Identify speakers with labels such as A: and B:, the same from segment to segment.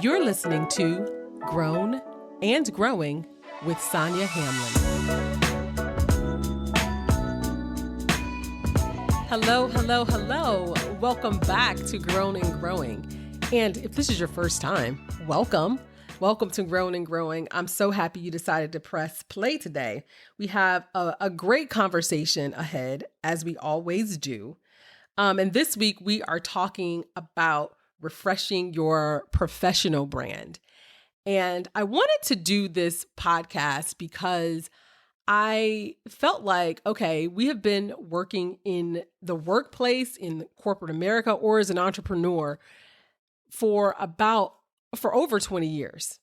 A: You're listening to Grown and Growing with Sonia Hamlin. Hello, hello, hello. Welcome back to Grown and Growing. And if this is your first time, welcome. Welcome to Grown and Growing. I'm so happy you decided to press play today. We have a great conversation ahead, as we always do. And this week we are talking about refreshing your professional brand. And I wanted to do this podcast because I felt like, okay, we have been working in the workplace, in corporate America, or as an entrepreneur for over 20 years.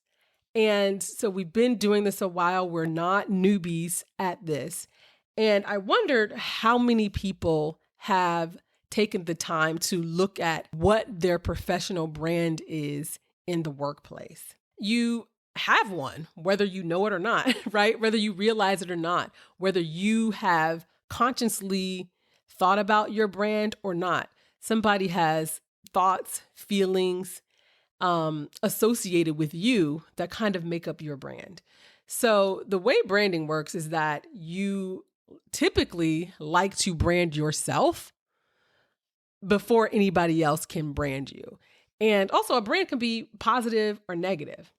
A: And so we've been doing this a while. We're not newbies at this. And I wondered how many people have taken the time to look at what their professional brand is in the workplace. You have one, whether you know it or not, right? Whether you realize it or not, whether you have consciously thought about your brand or not. Somebody has thoughts, feelings associated with you that kind of make up your brand. So the way branding works is that you typically like to brand yourself before anybody else can brand you. And also a brand can be positive or negative.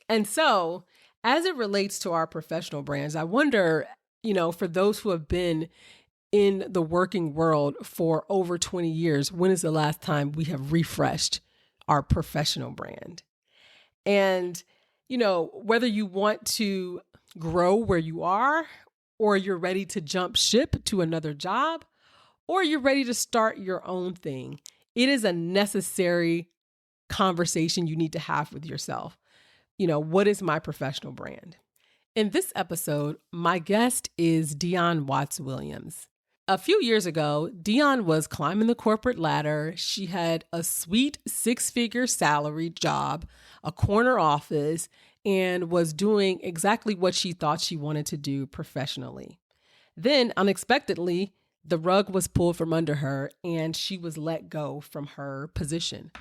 A: And so as it relates to our professional brands, I wonder, for those who have been in the working world for over 20 years, when is the last time we have refreshed our professional brand? And, whether you want to grow where you are, or you're ready to jump ship to another job, or you're ready to start your own thing, it is a necessary conversation you need to have with yourself. What is my professional brand? In this episode, my guest is Dionne Watts-Williams. A few years ago, Dionne was climbing the corporate ladder. She had a sweet 6-figure salary job, a corner office, and was doing exactly what she thought she wanted to do professionally. Then, unexpectedly, the rug was pulled from under her and she was let go from her position.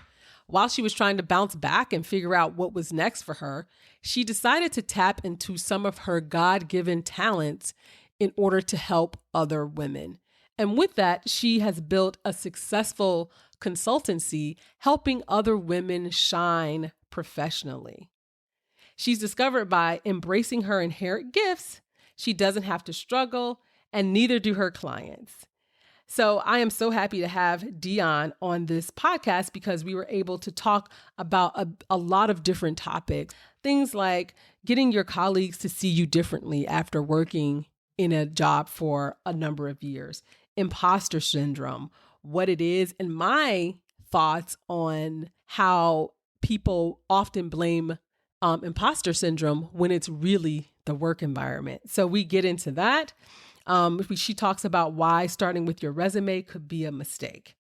A: While she was trying to bounce back and figure out what was next for her, she decided to tap into some of her God-given talents in order to help other women. And with that, she has built a successful consultancy helping other women shine professionally. She's discovered by embracing her inherent gifts, she doesn't have to struggle, and neither do her clients. So I am so happy to have Dionne on this podcast because we were able to talk about a lot of different topics. Things like getting your colleagues to see you differently after working in a job for a number of years, imposter syndrome, what it is, and my thoughts on how people often blame imposter syndrome when it's really the work environment. So we get into that. She talks about why starting with your resume could be a mistake.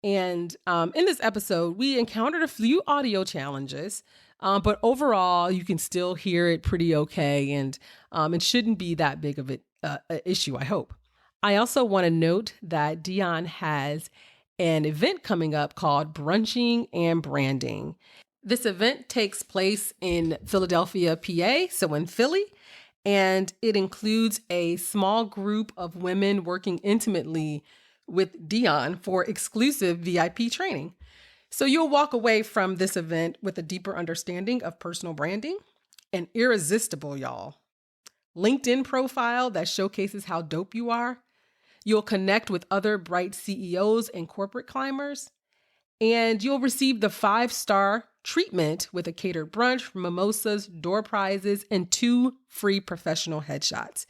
A: And in this episode, we encountered a few audio challenges, but overall, you can still hear it pretty okay, and it shouldn't be that big of an issue, I hope. I also want to note that Dionne has an event coming up called Brunching and Branding. This event takes place in Philadelphia, PA, so in Philly. And it includes a small group of women working intimately with Dionne for exclusive VIP training. So you'll walk away from this event with a deeper understanding of personal branding, an irresistible, LinkedIn profile that showcases how dope you are. You'll connect with other bright CEOs and corporate climbers, and you'll receive the 5-star treatment with a catered brunch, mimosas, door prizes, and 2 free professional headshots.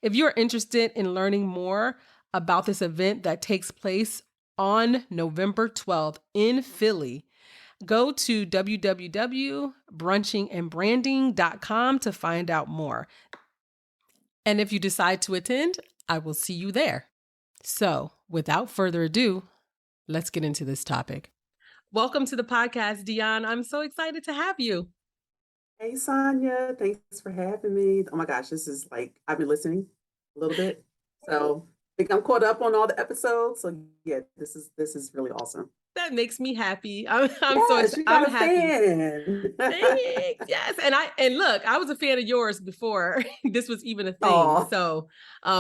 A: If you're interested in learning more about this event that takes place on November 12th in Philly, go to www.brunchingendbranding.com to find out more. And if you decide to attend, I will see you there. So without further ado, let's get into this topic. Welcome to the podcast, Dionne. I'm so excited to have you.
B: Hey, Sonia. Thanks for having me. Oh my gosh, this is I've been listening a little bit. So Like I'm caught up on all the episodes. So yeah, this is really awesome.
A: That makes me happy. I'm so
B: Yes, you
A: I'm
B: got a
A: happy.
B: fan.
A: Thanks. Yes. And look, I was a fan of yours before this was even a thing.
B: Oh,
A: So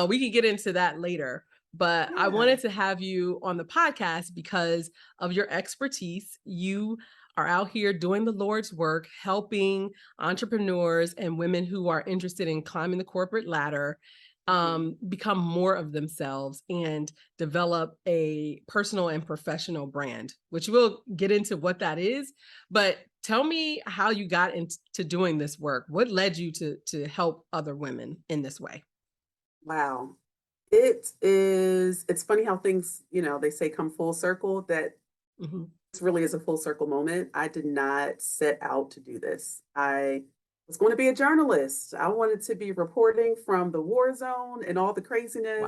A: we can get into that later. But I
B: yeah.
A: wanted to have you on the podcast because of your expertise. You are out here doing the Lord's work, helping entrepreneurs and women who are interested in climbing the corporate ladder
B: Mhm.
A: become more of themselves and develop a personal and professional brand, which we'll get into what that is. But tell me how you got into doing this work. What led you to help other women in this way?
B: Wow. It's funny how things, they say come full circle, that
A: Mhm.
B: this really is a full circle moment. I did not set out to do this. I was going to be a journalist. I wanted to be reporting from the war zone and all the craziness.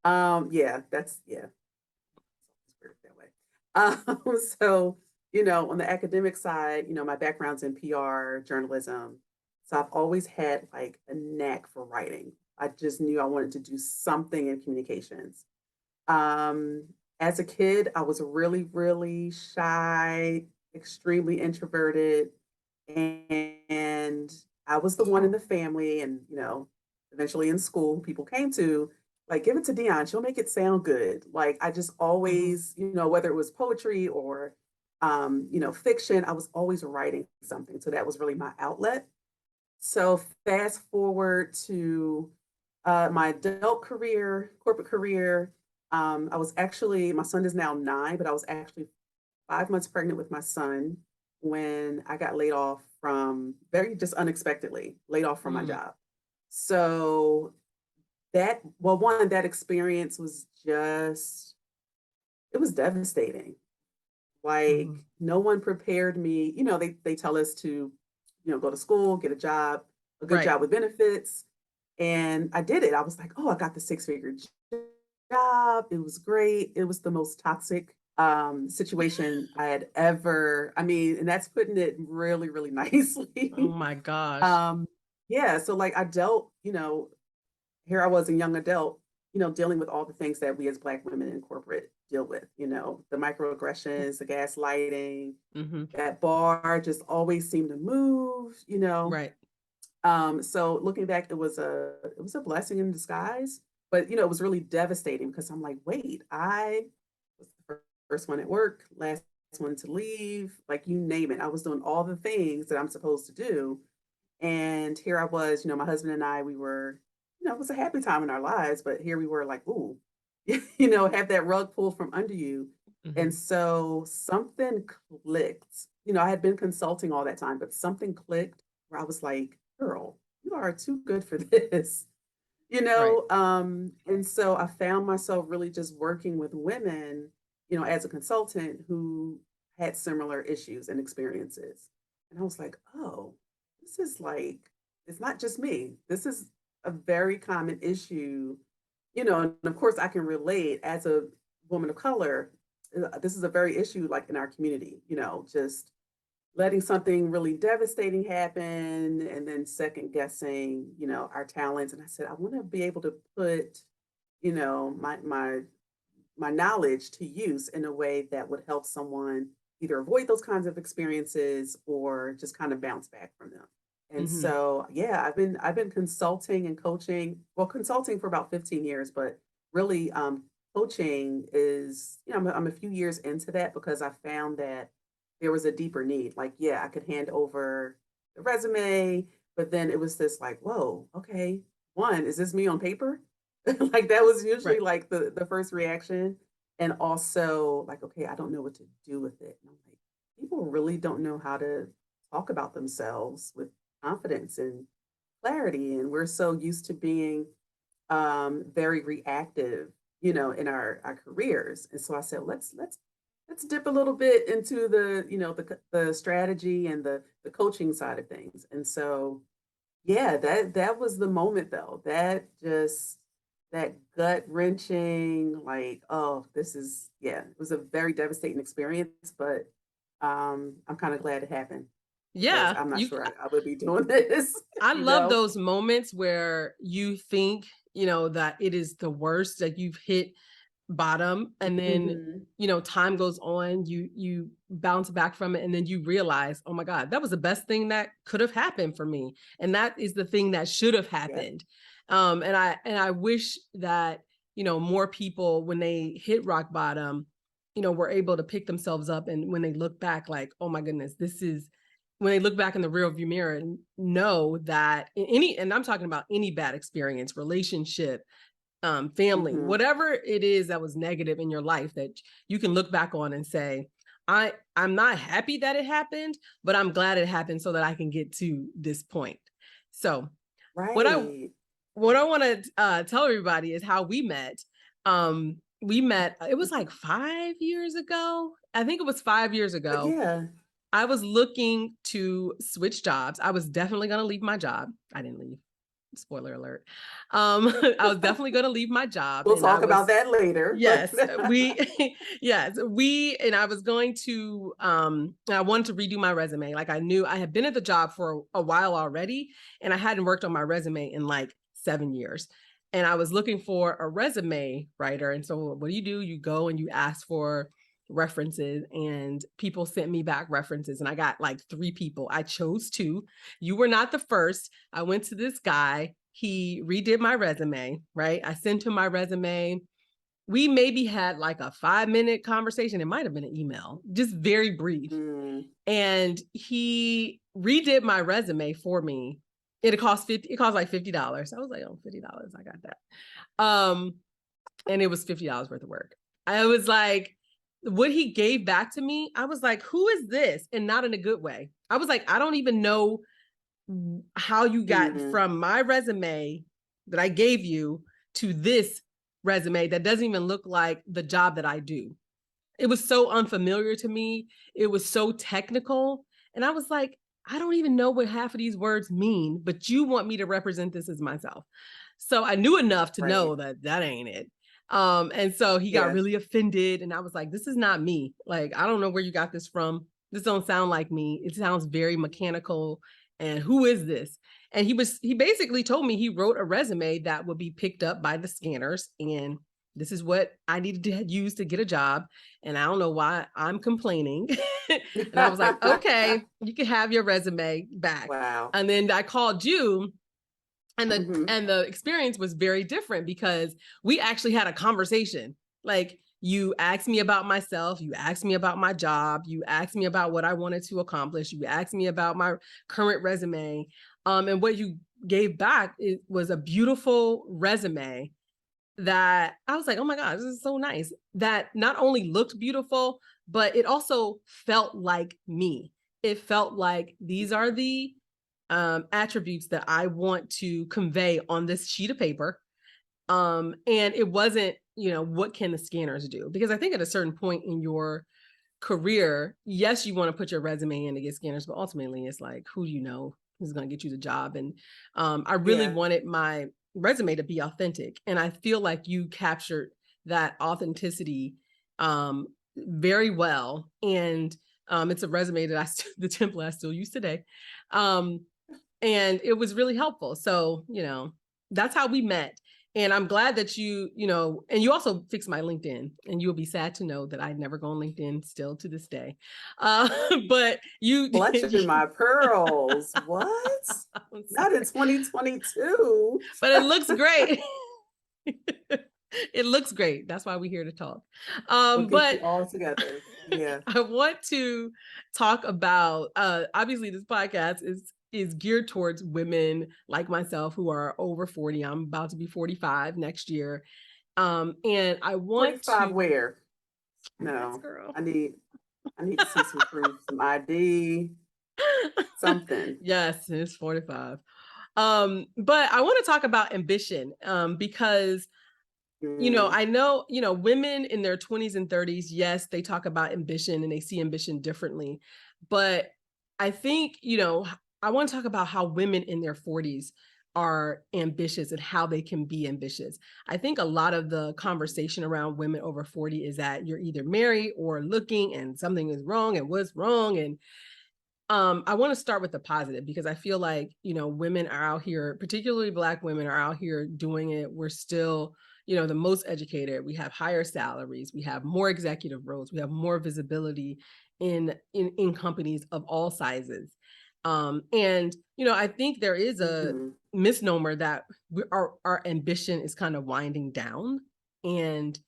A: Wow.
B: Yeah, yeah, it's weird that way. So, on the academic side, my background's in PR, journalism. So I've always had like a knack for writing. I just knew I wanted to do something in communications. Um, as a kid, I was really, really shy, extremely introverted, and I was the one in the family, and eventually in school, people came to like give it to Dionne. She'll make it sound good. Like I just
A: Mhm.
B: always, whether it was poetry or fiction, I was always writing something. So that was really my outlet. So fast forward to my adult career, corporate career. I was actually, my son is now 9, but I was actually 5 months pregnant with my son when I got laid off from very just unexpectedly laid off from my
A: Mm.
B: job. So well, one, that experience was just, it was devastating. Like
A: Mhm.
B: no one prepared me. They tell us to, go to school, get a good
A: Right.
B: job with benefits. And I did it. I was like, oh, I got the six-figure job. It was great. It was the most toxic situation I had ever, I mean, and that's putting it really, really
A: Oh
B: nicely.
A: my gosh.
B: um, yeah, so like I dealt, here I was a young adult, dealing with all the things that we as Black women in corporate deal with, the microaggressions, the gaslighting,
A: Hmm.
B: that bar just always seemed to move.
A: Right.
B: So looking back, it was a blessing in disguise, but it was really devastating because I'm like, wait, I was the first one at work, last one to leave, like you name it. I was doing all the things that I'm supposed to do. And here I was, my husband and I, we were, it was a happy time in our lives, but here we were like, ooh, have that rug pulled from under you. And
A: Hmm.
B: so something clicked. I had been consulting all that time, but something clicked where I was like, girl, you are too good for this.
A: Right.
B: And so I found myself really just working with women, as a consultant who had similar issues and experiences. And I was like, oh, this is like, it's not just me. This is a very common issue, and of course I can relate as a woman of color. This is a very issue like in our community, just letting something really devastating happen and then second guessing, our talents. And I said, I want to be able to put, my knowledge to use in a way that would help someone either avoid those kinds of experiences or just kind of bounce back from them. And
A: Hmm.
B: so, yeah, I've been consulting and coaching, well, consulting for about 15 years, but really coaching is, I'm a few years into that because I found that there was a deeper need. Like, yeah, I could hand over the resume, but then it was this like, whoa, okay, one, is this me on paper? Like that was usually
A: Right.
B: like the first reaction. And also like, okay, I don't know what to do with it. And I'm like, people really don't know how to talk about themselves with confidence and clarity. And we're so used to being very reactive, in our careers. And so I said, let's dip a little bit into the strategy and the coaching side of things. And so yeah, that was the moment though. That gut wrenching, like, oh, this is, yeah, it was a very devastating experience, but I'm kind of glad it happened because
A: Yeah.
B: I'm not
A: You
B: sure I would be doing this,
A: I
B: you
A: love
B: know?
A: those moments where you think that it is the worst, that you've hit bottom, and then
B: Mhm.
A: time goes on, you bounce back from it, and then you realize, oh my god, that was the best thing that could have happened for me, and that is the thing that should have
B: Yeah.
A: happened. And I wish that more people, when they hit rock bottom, were able to pick themselves up, and when they look back, like, oh my goodness, this is when they look back in the rear view mirror and know that and I'm talking about any bad experience, relationship, family,
B: Mhm.
A: whatever it is that was negative in your life, that you can look back on and say, I'm not happy that it happened, but I'm glad it happened so that I can get to this point. So what I
B: Right.
A: what I want to tell everybody is how we met. We met, it was like 5 years ago. I think it was 5 years
B: But
A: ago.
B: yeah.
A: I was looking to switch jobs. I was definitely going to leave my job. I didn't leave. Spoiler alert. I was definitely going to leave my job,
B: We'll
A: and I
B: talk about
A: was,
B: that later, but
A: yes, and I was going to, I wanted to redo my resume. Like, I knew I had been at the job for a while already, and I hadn't worked on my resume in like 7 years. And I was looking for a resume writer. And so what do? You go and you ask for references, and people sent me back references, and I got like 3 people. I chose 2. You were not the first. I went to this guy. He redid my resume, right? I sent him my resume. We maybe had like a 5-minute conversation. It might have been an email, just very brief.
B: mm,
A: And he redid my resume for me. It cost like $50. I was like, oh, $50. I got that. And it was $50 worth of work. I was like, what he gave back to me, I was like, who is this? And not in a good way. I was like, I don't even know how you got
B: mm,
A: from my resume that I gave you to this resume that doesn't even look like the job that I do. It was so unfamiliar to me. It was so technical. And I was like, I don't even know what half of these words mean, but you want me to represent this as myself. So I knew enough to
B: right.
A: know that that ain't it. And so he got
B: Yeah.
A: really offended, and I was like, this is not me. Like, I don't know where you got this from. This don't sound like me. It sounds very mechanical. And who is this? And he basically told me he wrote a resume that would be picked up by the scanners, and this is what I needed to use to get a job. And I don't know why I'm complaining. And I was like, okay, you can have your resume back.
B: Wow.
A: And then I called you, and the
B: Mhm.
A: and the experience was very different because we actually had a conversation. Like, you asked me about myself, you asked me about my job, you asked me about what I wanted to accomplish, you asked me about my current resume. And what you gave back, it was a beautiful resume that I was like, oh my God, this is so nice. That not only looked beautiful, but it also felt like me. It felt like these are the attributes that I want to convey on this sheet of paper. And it wasn't, what can the scanners do? Because I think at a certain point in your career, yes, you want to put your resume in to get scanners, but ultimately it's like, who do you know who's going to get you the job? And I really
B: Yeah.
A: wanted my resume to be authentic. And I feel like you captured that authenticity very well. And it's a resume that the template I still use today. Um, and it was really helpful. So, that's how we met. And I'm glad that and you also fixed my LinkedIn, and you'll be sad to know that I'd never go on LinkedIn still to this day. Uh, but you
B: Clutching
A: did.
B: my pearls. What?
A: I'm
B: Not in
A: sorry,
B: 2022.
A: but it looks great. It looks great. That's why we're here to talk.
B: We'll get you
A: But
B: all together. Yeah.
A: I want to talk about, obviously this podcast is geared towards women like myself who are over 40. I'm about to be 45 next year. And I want
B: 45
A: to,
B: where?
A: yes,
B: No.
A: girl.
B: I need to see some proof, some ID, something.
A: Yes, it's 45. But I want to talk about ambition, because
B: Mm,
A: I know, women in their 20s and 30s, yes, they talk about ambition and they see ambition differently. But I think, I want to talk about how women in their 40s are ambitious and how they can be ambitious. I think a lot of the conversation around women over 40 is that you're either married or looking and something is wrong and what's wrong. And I want to start with the positive because I feel like, women are out here, particularly Black women are out here doing it. We're still, the most educated. We have higher salaries. We have more executive roles. We have more visibility in companies of all sizes. And, I think there is a
B: Mhm.
A: misnomer that our ambition is kind of winding down. And,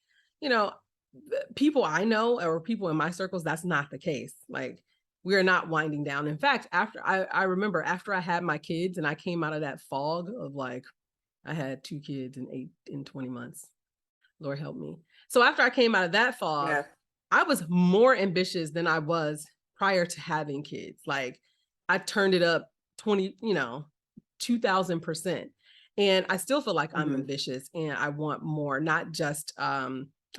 A: you know, people I know or people in my circles, that's not the case. Like, we are not winding down. In fact, after I remember after I had my kids and I came out of that fog of like, I had 2 kids in 20 months. Lord help me. So after I came out of that fog,
B: Yeah.
A: I was more ambitious than I was prior to having kids. Like, I turned it up 20, 2000%. And I still feel like I'm
B: Mhm.
A: ambitious and I want more, not just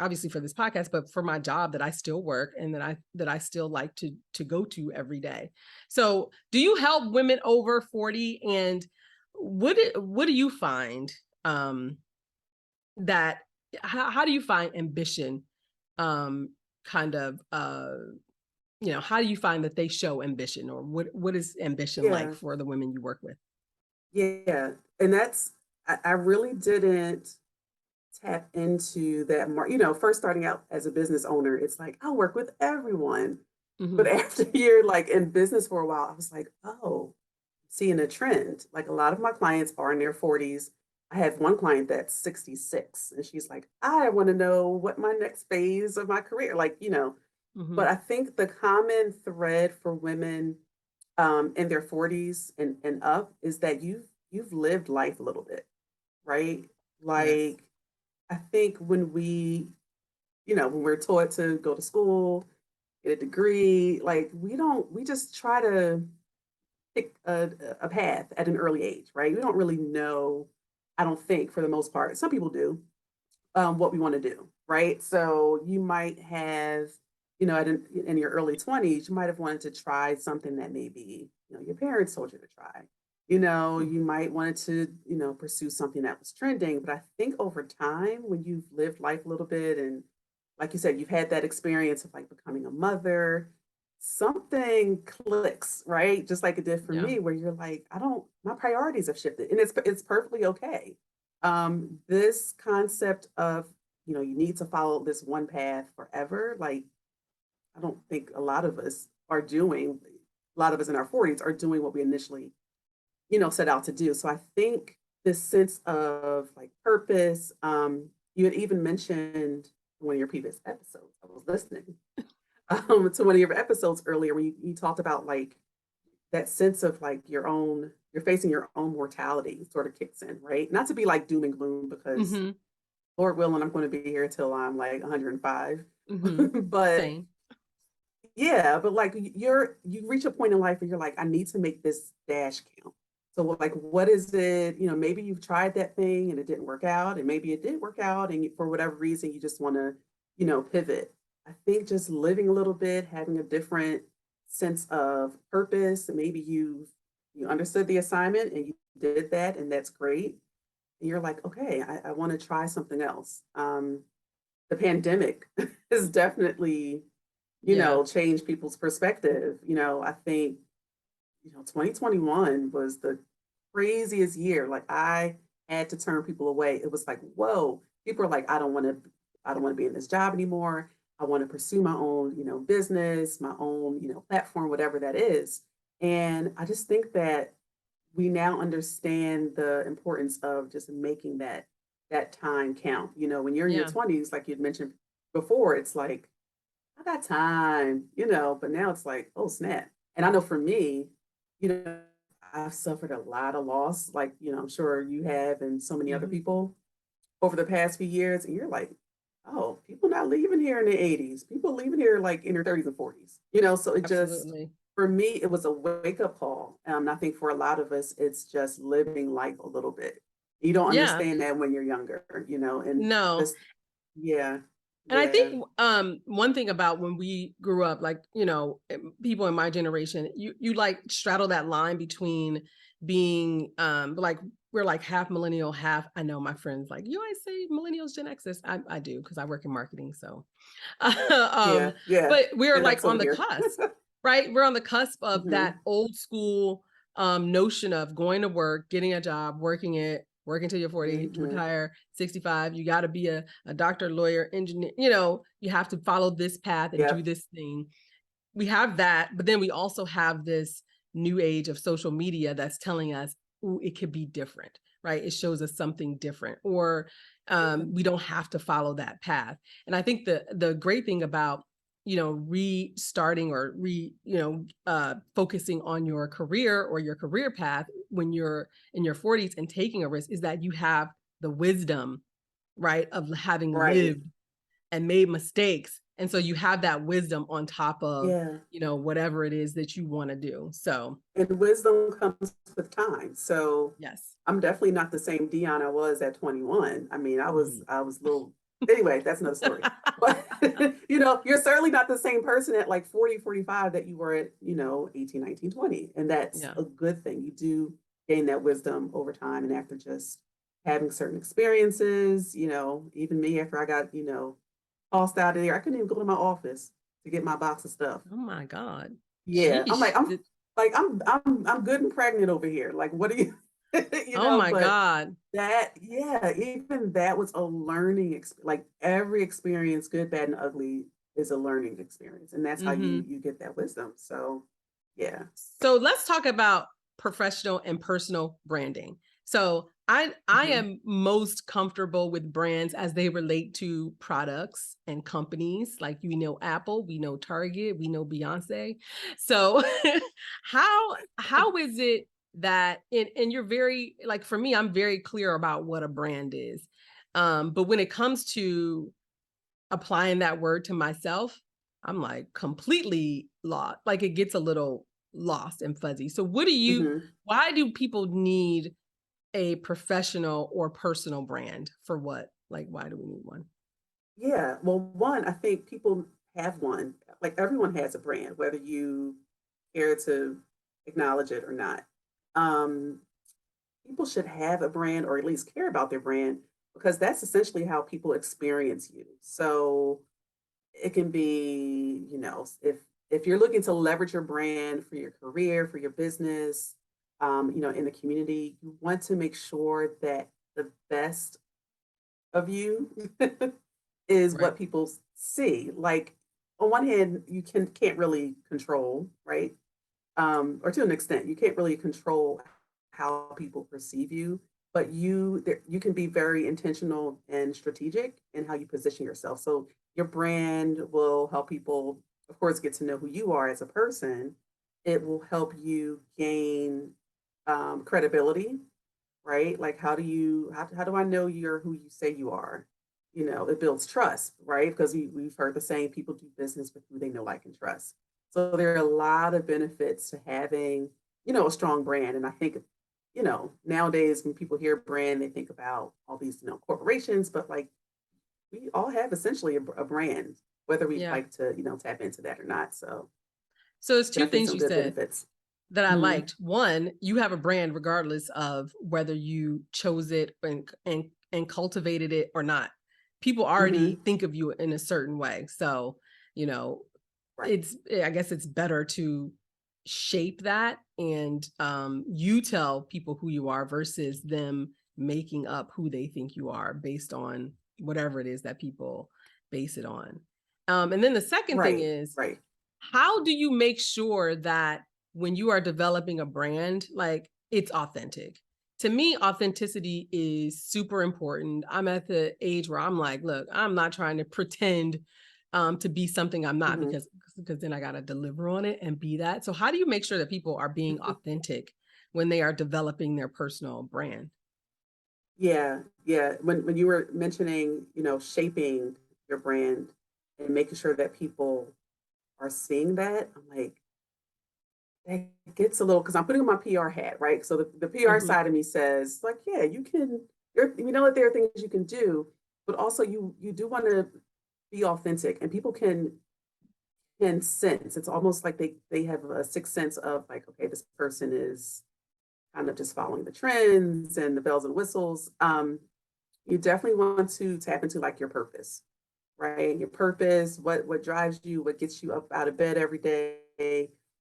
A: obviously for this podcast, but for my job that I still work and that I still like to go to every day. So do you help women over 40? And what do you find um that how do you find ambition um kind of how do you find that they show ambition, or what is ambition like
B: Yeah.
A: for the women you work with?
B: Yeah. And I really didn't tap into that more. First starting out as a business owner, it's like, I work with everyone. But
A: Hmm.
B: after you're like in business for a while, I was like, oh, seeing a trend. Like a lot of my clients are in their 40s. I have one client that's 66, and she's like, I want to know what my next phase of my career,
A: Hmm.
B: but I think the common thread for women in their 40s and up is that you've lived life a little bit, right?
A: Yes.
B: Like I think when we're taught to go to school, get a degree, like we just try to pick a path at an early age, right? We don't really know, I don't think for the most part. Some people do, what we want to do, right? So you might have, in your early 20s, you might have wanted to try something that maybe, your parents told you to try. You
A: Hmm.
B: might wanted to, pursue something that was trending. But I think over time, when you've lived life a little bit and like you said, you've had that experience of like becoming a mother, something clicks, right? Just like it did for
A: Yeah.
B: me, where you're like, my priorities have shifted, and it's perfectly okay. This concept of you need to follow this one path forever, like I don't think a lot of us are doing. A lot of us in our 40s are doing what we initially set out to do. So I think this sense of like purpose. You had even mentioned one of your previous episodes. I was listening to one of your episodes earlier when you talked about like that sense of like you're facing your own mortality sort of kicks in, right? Not to be like doom and gloom because
A: Hmm.
B: Lord willing, I'm going to be here till I'm like 105.
A: Hmm.
B: But
A: Same.
B: yeah, but like you reach a point in life where you're like, I need to make this dash count. So like, what is it? Maybe you've tried that thing and it didn't work out, and maybe it did work out, and for whatever reason, you just want to, pivot. I think just living a little bit, having a different sense of purpose. Maybe you understood the assignment and you did that, and that's great. And you're like, okay, I want to try something else. The pandemic is definitely
A: Yeah.
B: change people's perspective. I think, 2021 was the craziest year. Like I had to turn people away. It was like, whoa, people are like, I don't want to be in this job anymore. I want to pursue my own, business, my own, platform, whatever that is. And I just think that we now understand the importance of just making that time count. When you're in your
A: Yeah.
B: 20s, like you'd mentioned before, it's like I got time, but now it's like, oh snap. And I know for me, you know, I've suffered a lot of loss, like, I'm sure you have and so many other
A: Hmm.
B: people over the past few years. And you're like, oh, people not leaving here in their 80s, people leaving here like in their 30s and 40s, so it just,
A: Absolutely.
B: for me, it was a wake up call. I think for a lot of us, it's just living life a little bit. You don't
A: Yeah.
B: understand that when you're younger, and
A: No.
B: this, yeah,
A: And I
B: yeah,
A: think one thing about when we grew up, like, people in my generation, you like straddle that line between being like we're like half millennial, half, I know my friends like, you always say millennials, Gen X's. I do because I work in marketing. So
B: yeah, yeah.
A: but we're
B: Gen
A: like
B: X
A: on
B: over
A: the
B: here.
A: cusp. right? We're on the cusp of that
B: Mhm.
A: old school notion of going to work, getting a job, working till you're 40,
B: Mhm.
A: retire, 65. You got to be a doctor, lawyer, engineer. You have to follow this path and do
B: Yep.
A: this thing. We have that, but then we also have this new age of social media that's telling us, ooh, it could be different, right? It shows us something different, or
B: Yeah.
A: we don't have to follow that path. And I think the great thing about restarting or focusing on your career or your career path when you're in your 40s and taking a risk is that you have the wisdom, right, of having
B: Right.
A: lived and made mistakes. And so you have that wisdom on top of,
B: Yeah.
A: whatever it is that you want to do. So,
B: And wisdom comes with time. So
A: yes.
B: I'm definitely not the same Dion I was at 21. I mean,
A: Mhm.
B: I was a little anyway, that's another story. But you're certainly not the same person at like 40, 45 that you were at, 18, 19, 20. And that's
A: Yeah.
B: a good thing. You do gain that wisdom over time and after just having certain experiences, even me after I got, tossed out of there, I couldn't even go to my office to get my box of stuff.
A: Oh my God.
B: Yeah, I'm like
A: Sheesh.
B: I'm good and pregnant over here. Like, what are you,
A: Oh my
B: But
A: God.
B: yeah, even that was a learning like every experience, good, bad, and ugly, is a learning experience, and that's how
A: Hmm.
B: you get that wisdom. So, yeah.
A: So let's talk about professional and personal branding. So I
B: Hmm.
A: am most comfortable with brands as they relate to products and companies. Like Apple, we know Target, we know Beyonce. So how is it that and you're very like for me, I'm very clear about what a brand is. But when it comes to applying that word to myself, I'm like completely lost. Like it gets a little lost and fuzzy. So
B: Hmm.
A: why do people need a professional or personal brand for what? Like, why do we need one?
B: Yeah. Well, one, I think people have one. Like everyone has a brand, whether you care to acknowledge it or not. Um, People should have a brand or at least care about their brand because that's essentially how people experience you. So it can be, if you're looking to leverage your brand for your career, for your business, in the community, you want to make sure that the best of you is
A: Right.
B: what people see. Like on one hand, you can't really control, right? Or to an extent, you can't really control how people perceive you, but you can be very intentional and strategic in how you position yourself. So your brand will help people, of course, get to know who you are as a person. It will help you gain credibility, right? Like how do I know you're who you say you are? It builds trust, right? Because we've heard the saying, people do business with who they know, like, and trust. So there are a lot of benefits to having, a strong brand. And I think, nowadays when people hear brand, they think about all these, corporations, but like we all have essentially a brand, whether we
A: Yeah.
B: like to, tap into that or not. So
A: So it's two
B: definitely
A: things
B: some
A: you
B: good
A: said
B: benefits.
A: that I
B: Hmm.
A: liked. One, you have a brand regardless of whether you chose it and cultivated it or not. People already
B: Hmm.
A: think of you in a certain way. So, you know,
B: Right.
A: I guess it's better to shape that and you tell people who you are versus them making up who they think you are based on whatever it is that people base it on. And then the second thing
B: Right.
A: is,
B: Right.
A: how do you make sure that when you are developing a brand, like it's authentic? To me, authenticity is super important. I'm at the age where I'm like, look, I'm not trying to pretend to be something I'm not
B: Hmm.
A: because then I got to deliver on it and be that. So how do you make sure that people are being authentic when they are developing their personal brand?
B: Yeah, yeah. When you were mentioning, shaping your brand and making sure that people are seeing that, I'm like, that gets a little because I'm putting on my PR hat, right? So the PR
A: Mhm.
B: side of me says, like, yeah, we know that there are things you can do, but also you do want to be authentic, and people can sense. It's almost like they have a sixth sense of like, okay, this person is kind of just following the trends and the bells and whistles. You definitely want to tap into like your purpose, right? Your purpose, what drives you, what gets you up out of bed every day.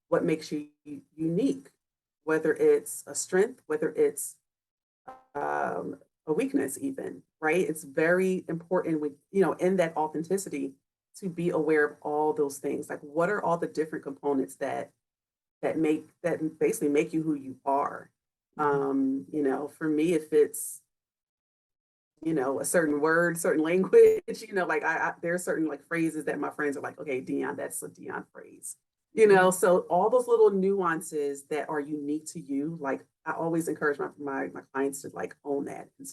B: what makes you unique, whether it's a strength, whether it's a weakness even, right? It's very important with, in that authenticity to be aware of all those things. Like what are all the different components that basically make you who you are?
A: Mhm.
B: For me, if it's, a certain word, certain language, like there are certain like phrases that my friends are like, okay, Dionne, that's a Dionne phrase.
A: Mhm.
B: So all those little nuances that are unique to you, like I always encourage my clients to like own that and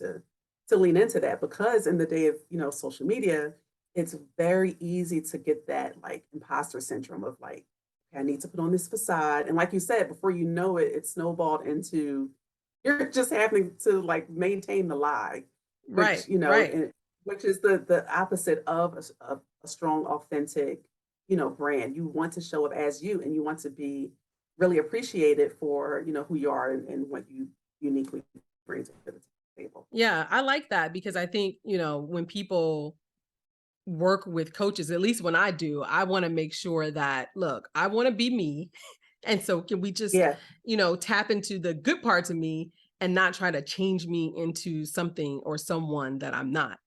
B: to lean into that, because in the day of, social media, it's very easy to get that like imposter syndrome of like, okay, I need to put on this facade. And like you said, before you know it, it snowballed into you're just having to like maintain the lie,
A: Right,
B: which
A: right.
B: which is the opposite of a strong, authentic, brand. You want to show up as you, and you want to be really appreciated for who you are and what you uniquely bring to the table.
A: Yeah, I like that because I think, when people work with coaches, at least when I do, I want to make sure that, look, I want to be me. And so can we just,
B: Yeah.
A: tap into the good parts of me and not try to change me into something or someone that I'm not.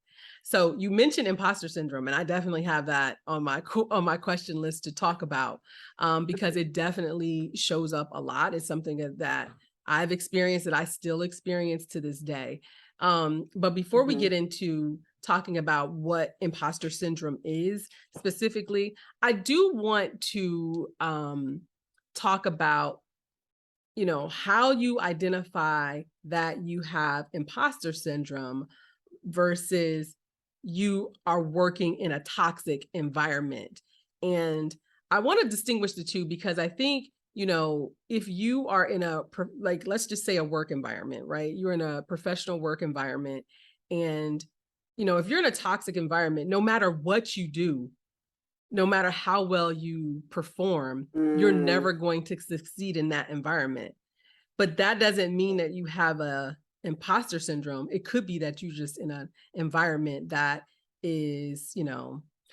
A: So you mentioned imposter syndrome, and I definitely have that on my on my question list to talk about, because it definitely shows up a lot. It's something that I've experienced, that I still experience to this day. But before we
B: Hmm.
A: get into talking about what imposter syndrome is specifically, I do want to talk about, how you identify that you have imposter syndrome versus you are working in a toxic environment. And I want to distinguish the two because I think, if you are in like, let's just say a work environment, right? You're in a professional work environment. And, if you're in a toxic environment, no matter what you do, no matter how well you perform, you're
B: Mm,
A: never going to succeed in that environment. But that doesn't mean that you have a imposter syndrome. It could be that you're just in an environment that is,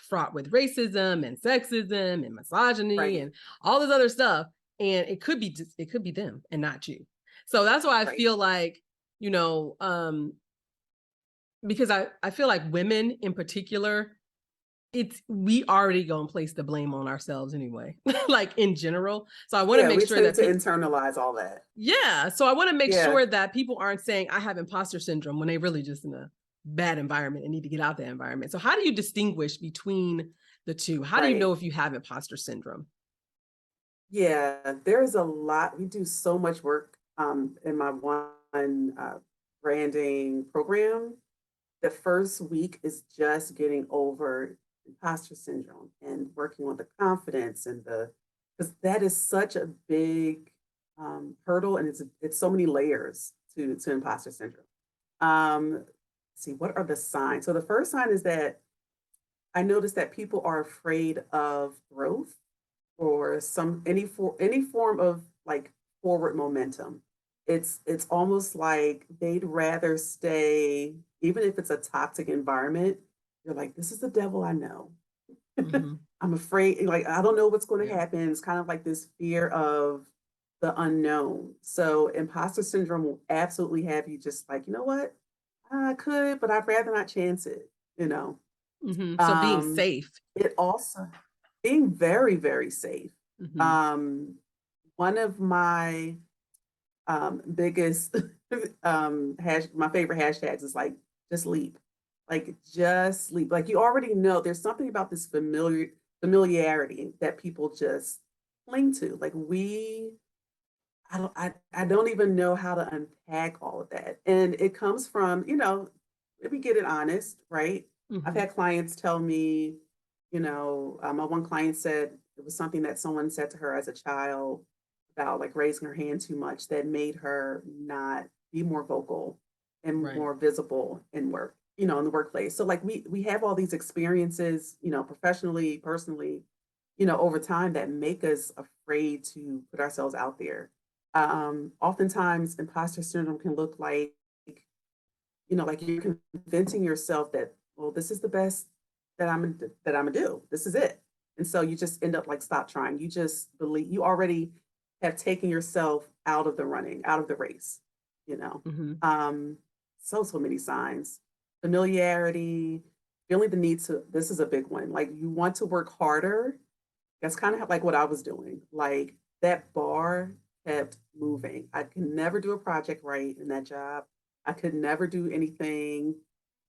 A: fraught with racism and sexism and misogyny
B: right,
A: and all this other stuff. And it could be them and not you. So that's why I
B: right.
A: feel like, you know, um, because I feel like women in particular, we already gonna place the blame on ourselves anyway, like in general. So I want to
B: Yeah,
A: make
B: we
A: sure
B: tend
A: that
B: to
A: people,
B: internalize all that.
A: yeah. So I want to make
B: Yeah,
A: sure that people aren't saying I have imposter syndrome when they really just in a bad environment and need to get out that environment. So how do you distinguish between the two? How do you
B: right.
A: know if you have imposter syndrome?
B: Yeah, there's a lot. We do so much work in my one branding program. The first week is just getting over imposter syndrome and working on the confidence and because that is such a big hurdle, and it's so many layers to imposter syndrome. Let's see, what are the signs? So the first sign is that I notice that people are afraid of growth or any form of like forward momentum. It's almost like they'd rather stay, even if it's a toxic environment. You're like, this is the devil I know.
A: Hmm.
B: I'm afraid, like I don't know what's going to
A: Yeah.
B: happen. It's kind of like this fear of the unknown. So imposter syndrome will absolutely have you just like, you know what? I could, but I'd rather not chance it, you know.
A: So being
B: Um,
A: safe.
B: it also being very, very safe.
A: Hmm.
B: Um, one of my biggest my favorite hashtags is like just leap. Like just leap. Like you already know there's something about this familiarity that people just cling to. Like I don't even know how to unpack all of that. And it comes from, let me get it honest, right? I've
A: Hmm.
B: had clients tell me, my one client said it was something that someone said to her as a child about like raising her hand too much that made her not be more vocal and
A: Right.
B: more visible in work, in the workplace. So like we have all these experiences, professionally, personally, over time that make us afraid to put ourselves out there. Oftentimes, imposter syndrome can look like you're convincing yourself that, well, this is the best that I'm gonna do. This is it. And so you just end up like, stop trying. You just believe you already have taken yourself out of the running, out of the race, you know.
A: Hmm.
B: Um, so many signs. Familiarity, feeling the need to, this is a big one. Like you want to work harder. That's kind of like what I was doing. Like that bar kept moving. I could never do a project right in that job. I could never do anything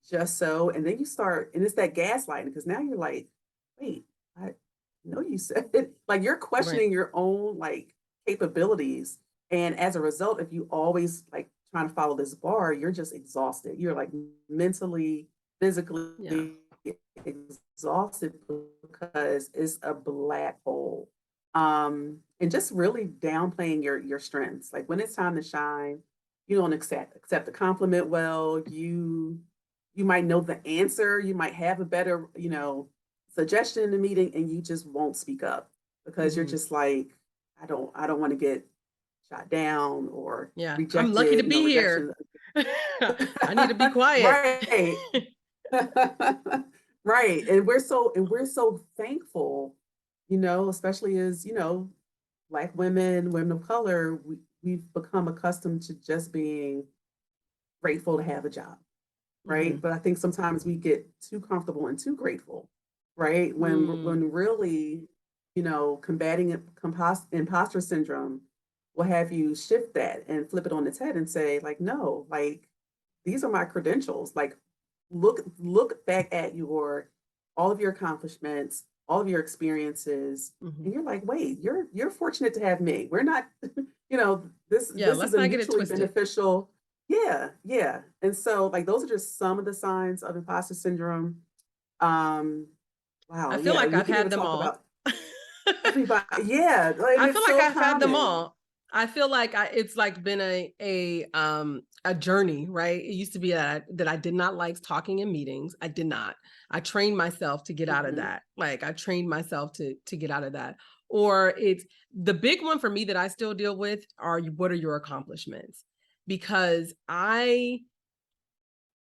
B: just so. And then you start, and it's that gaslighting because now you're like, wait, I know you said it. Like you're
A: Right.
B: questioning your own like capabilities. And as a result, if you always like trying to follow this bar, you're just exhausted. You're like mentally,
A: Yeah.
B: physically exhausted because it's a black hole. And just really downplaying your strengths. Like when it's time to shine, you don't accept the compliment well. You might know the answer, you might have a better, suggestion in the meeting, and you just won't speak up because you're
A: Hmm.
B: just like, I don't want to get shot down or
A: Yeah. I'm lucky to
B: rejected,
A: be here.
B: rejection.
A: I need to be quiet.
B: Right. Right. And we're so thankful, especially as, Black women, women of color, we've become accustomed to just being grateful to have a job, right?
A: Hmm.
B: But I think sometimes we get too comfortable and too grateful, right? When really, combating imposter syndrome will have you shift that and flip it on its head and say, like, no, like these are my credentials. Like, look back at your all of your accomplishments, all of your experiences,
A: Hmm.
B: and you're like, wait, you're fortunate to have me. We're not, this
A: Yeah.
B: this is
A: Let's
B: a
A: not get it
B: mutually
A: twisted.
B: beneficial. Yeah, yeah. And so like those are just some of the signs of imposter syndrome. Um,
A: I
B: wow,
A: feel
B: yeah,
A: like
B: we
A: I've
B: can
A: had
B: even
A: them
B: talk
A: all.
B: about everybody. Yeah, and
A: I
B: it's
A: feel like
B: so
A: I've had them
B: common.
A: all. I feel like it's like been a journey, right? It used to be that I did not like talking in meetings. I did not. I trained myself to get out of
B: Mhm.
A: that. Like I trained myself to get out of that. Or it's the big one for me that I still deal with are what are your accomplishments? Because I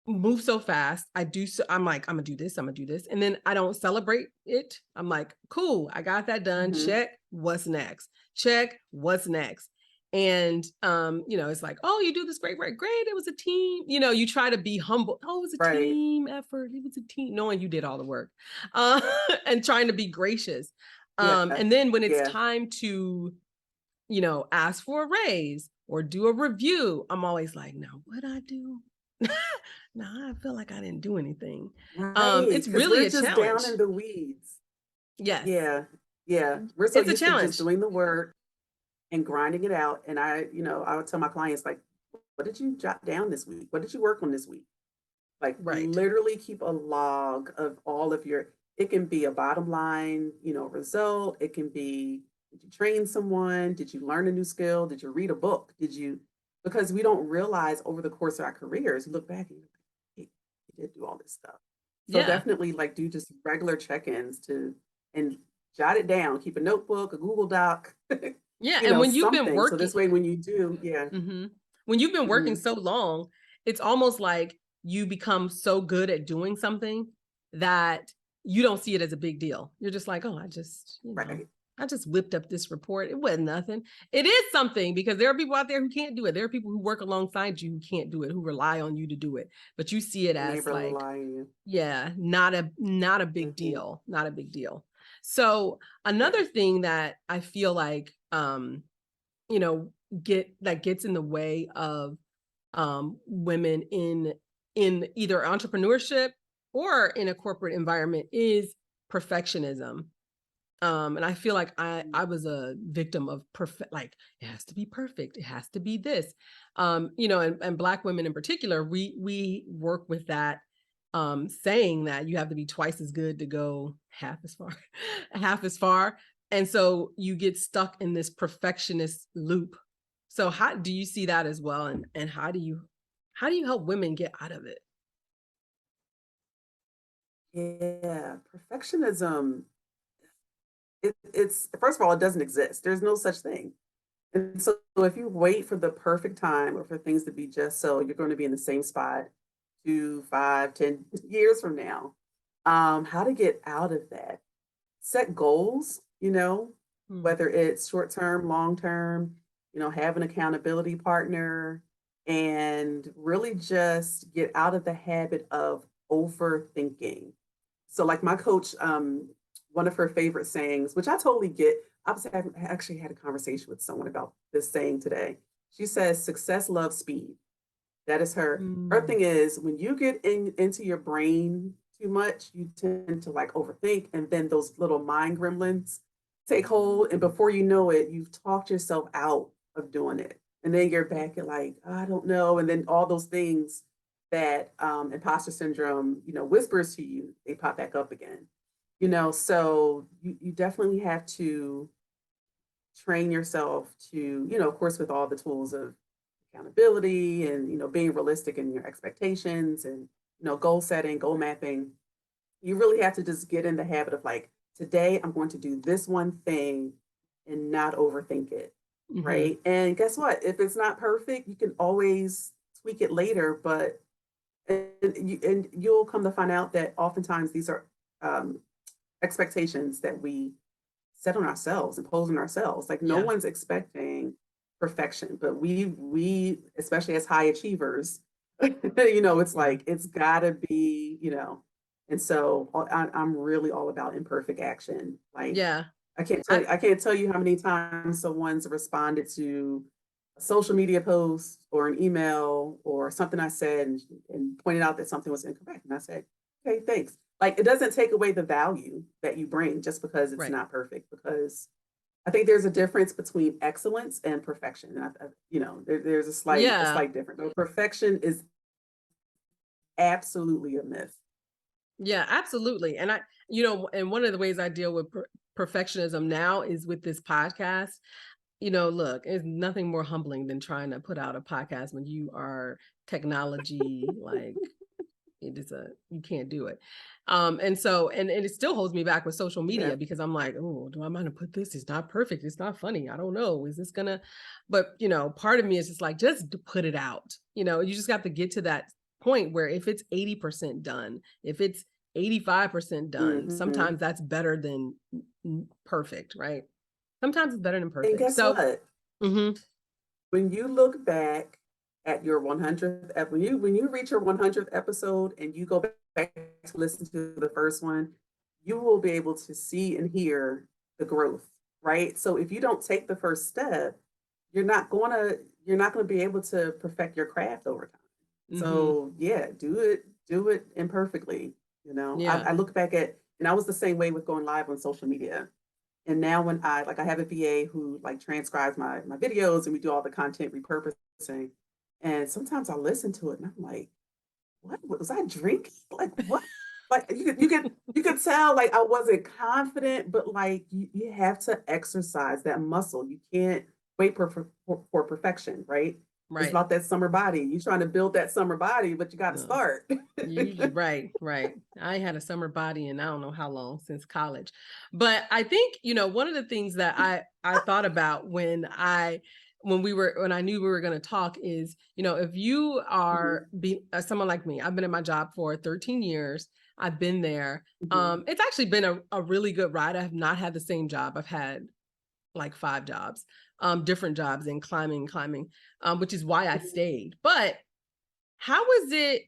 A: move so fast. I do so I'm like, I'm gonna do this, I'm gonna do this. And then I don't celebrate it. I'm like, cool, I got that done.
B: Mhm.
A: Check. What's next? Check. What's next? And it's like, oh, you do this great, great, great. It was a team. You try to be humble. Oh, it was a
B: Right.
A: team effort. It was a team, knowing you did all the work. And trying to be gracious.
B: Yeah.
A: And then when it's
B: Yeah.
A: time to, ask for a raise or do a review, I'm always like, now what I do? Now I feel like I didn't do anything.
B: Right.
A: It's
B: Because
A: really
B: we're
A: a
B: just down
A: challenge.
B: in the weeds.
A: Yes.
B: Yeah. Yeah. We're so
A: It's a
B: used to just
A: challenge.
B: doing the work and grinding it out. And I would tell my clients, like, what did you jot down this week? What did you work on this week? Like
A: Right.
B: literally keep a log of all of your, it can be a bottom line, result. It can be, did you train someone? Did you learn a new skill? Did you read a book? Because we don't realize over the course of our careers, you look back and you're like, hey, you did do all this stuff. So
A: Yeah.
B: definitely like do just regular check-ins and jot it down, keep a notebook, a Google Doc,
A: Yeah. And when you've been
B: something. So
A: working,
B: this way, when you do, yeah.
A: when you've been working
B: Hmm.
A: so long, it's almost like you become so good at doing something that you don't see it as a big deal. You're just like, oh,
B: Right.
A: I just whipped up this report. It wasn't nothing. It is something because there are people out there who can't do it. There are people who work alongside you who can't do it, who rely on you to do it. But you see it
B: And they
A: as like,
B: rely on you.
A: yeah, not a big
B: Hmm.
A: deal, not a big deal. So
B: Yeah.
A: another thing that I feel like you know, gets in the way of women in either entrepreneurship or in a corporate environment is perfectionism. And I feel like I was a victim of perfect, like it has to be perfect, it has to be this. And Black women in particular, we work with that saying that you have to be twice as good to go half as far, half as far. And so you get stuck in this perfectionist loop. So how do you see that as well? And how do you help women get out of it?
B: Yeah. Perfectionism, it's first of all, it doesn't exist. There's no such thing. And so if you wait for the perfect time or for things to be just so, you're going to be in the same spot 2, 5, 10 years from now. How to get out of that? set goals,
A: Mm.
B: whether it's short term, long term, have an accountability partner and really just get out of the habit of overthinking. So, like my coach, one of her favorite sayings, which I totally get, I actually had a conversation with someone about this saying today. She says, success loves speed. That is her. Her
A: Mm.
B: thing is when you get into your brain too much, you tend to like overthink, and then those little mind gremlins take hold. And before you know it, you've talked yourself out of doing it. And then you're back at like, I don't know. And then all those things that imposter syndrome, whispers to you, they pop back up again. So you definitely have to train yourself to, of course, with all the tools of accountability and, being realistic in your expectations and, goal setting, goal mapping. You really have to just get in the habit of like, today I'm going to do this one thing and not overthink it.
A: Hmm.
B: Right. And guess what? If it's not perfect, you can always tweak it later, but and you'll come to find out that oftentimes these are um, expectations that we set on ourselves, impose on ourselves. Like no
A: Yeah.
B: one's expecting perfection, but we especially as high achievers, it's
A: Yeah.
B: like it's gotta be, and so I'm really all about imperfect action. Like
A: Yeah.
B: I I can't tell you how many times someone's responded to a social media post or an email or something I said and pointed out that something was incorrect. And I said, okay, thanks. Like it doesn't take away the value that you bring just because it's
A: Right.
B: not perfect, because I think there's a difference between excellence and perfection. And there's a
A: Yeah.
B: slight difference. But perfection is absolutely a myth.
A: Yeah, absolutely. And and one of the ways I deal with perfectionism now is with this podcast. Look, it's nothing more humbling than trying to put out a podcast when you are technology like it is you can't do it. And so and it still holds me back with social
B: Yeah.
A: media because I'm like, oh, do I mind to put this? It's not perfect. It's not funny. I don't know. Is this gonna, but part of me is just like, just to put it out. You just have to get to that point where if it's 80% done, if it's 85% done,
B: Hmm.
A: sometimes that's better than perfect, right? Sometimes it's better than
B: And
A: perfect.
B: guess
A: So,
B: what?
A: mhm,
B: When you look back at your 100th, when you reach your 100th episode and you go back to listen to the first one, you will be able to see and hear the growth, right? So if you don't take the first step, you're not gonna be able to perfect your craft over time.
A: mhm,
B: So yeah, do it imperfectly.
A: yeah,
B: I look back at, and I was the same way with going live on social media. And now when I have a VA who like transcribes my videos and we do all the content repurposing. And sometimes I listen to it and I'm like, what was I drinking? Like what? Like you could tell like I wasn't confident, but like you have to exercise that muscle. You can't wait for perfection, right? It's
A: right.
B: about that summer body. You're trying to build that summer body, but you got to
A: No.
B: start.
A: Right, right. I had a summer body and I don't know how long since college. But I think, one of the things that I thought about when I knew we were going to talk is, if you are
B: Mhm,
A: someone like me, I've been in my job for 13 years. I've been there.
B: mhm,
A: It's actually been a really good ride. I have not had the same job. I've had like 5 jobs, different jobs and climbing, which is why I stayed. But how is it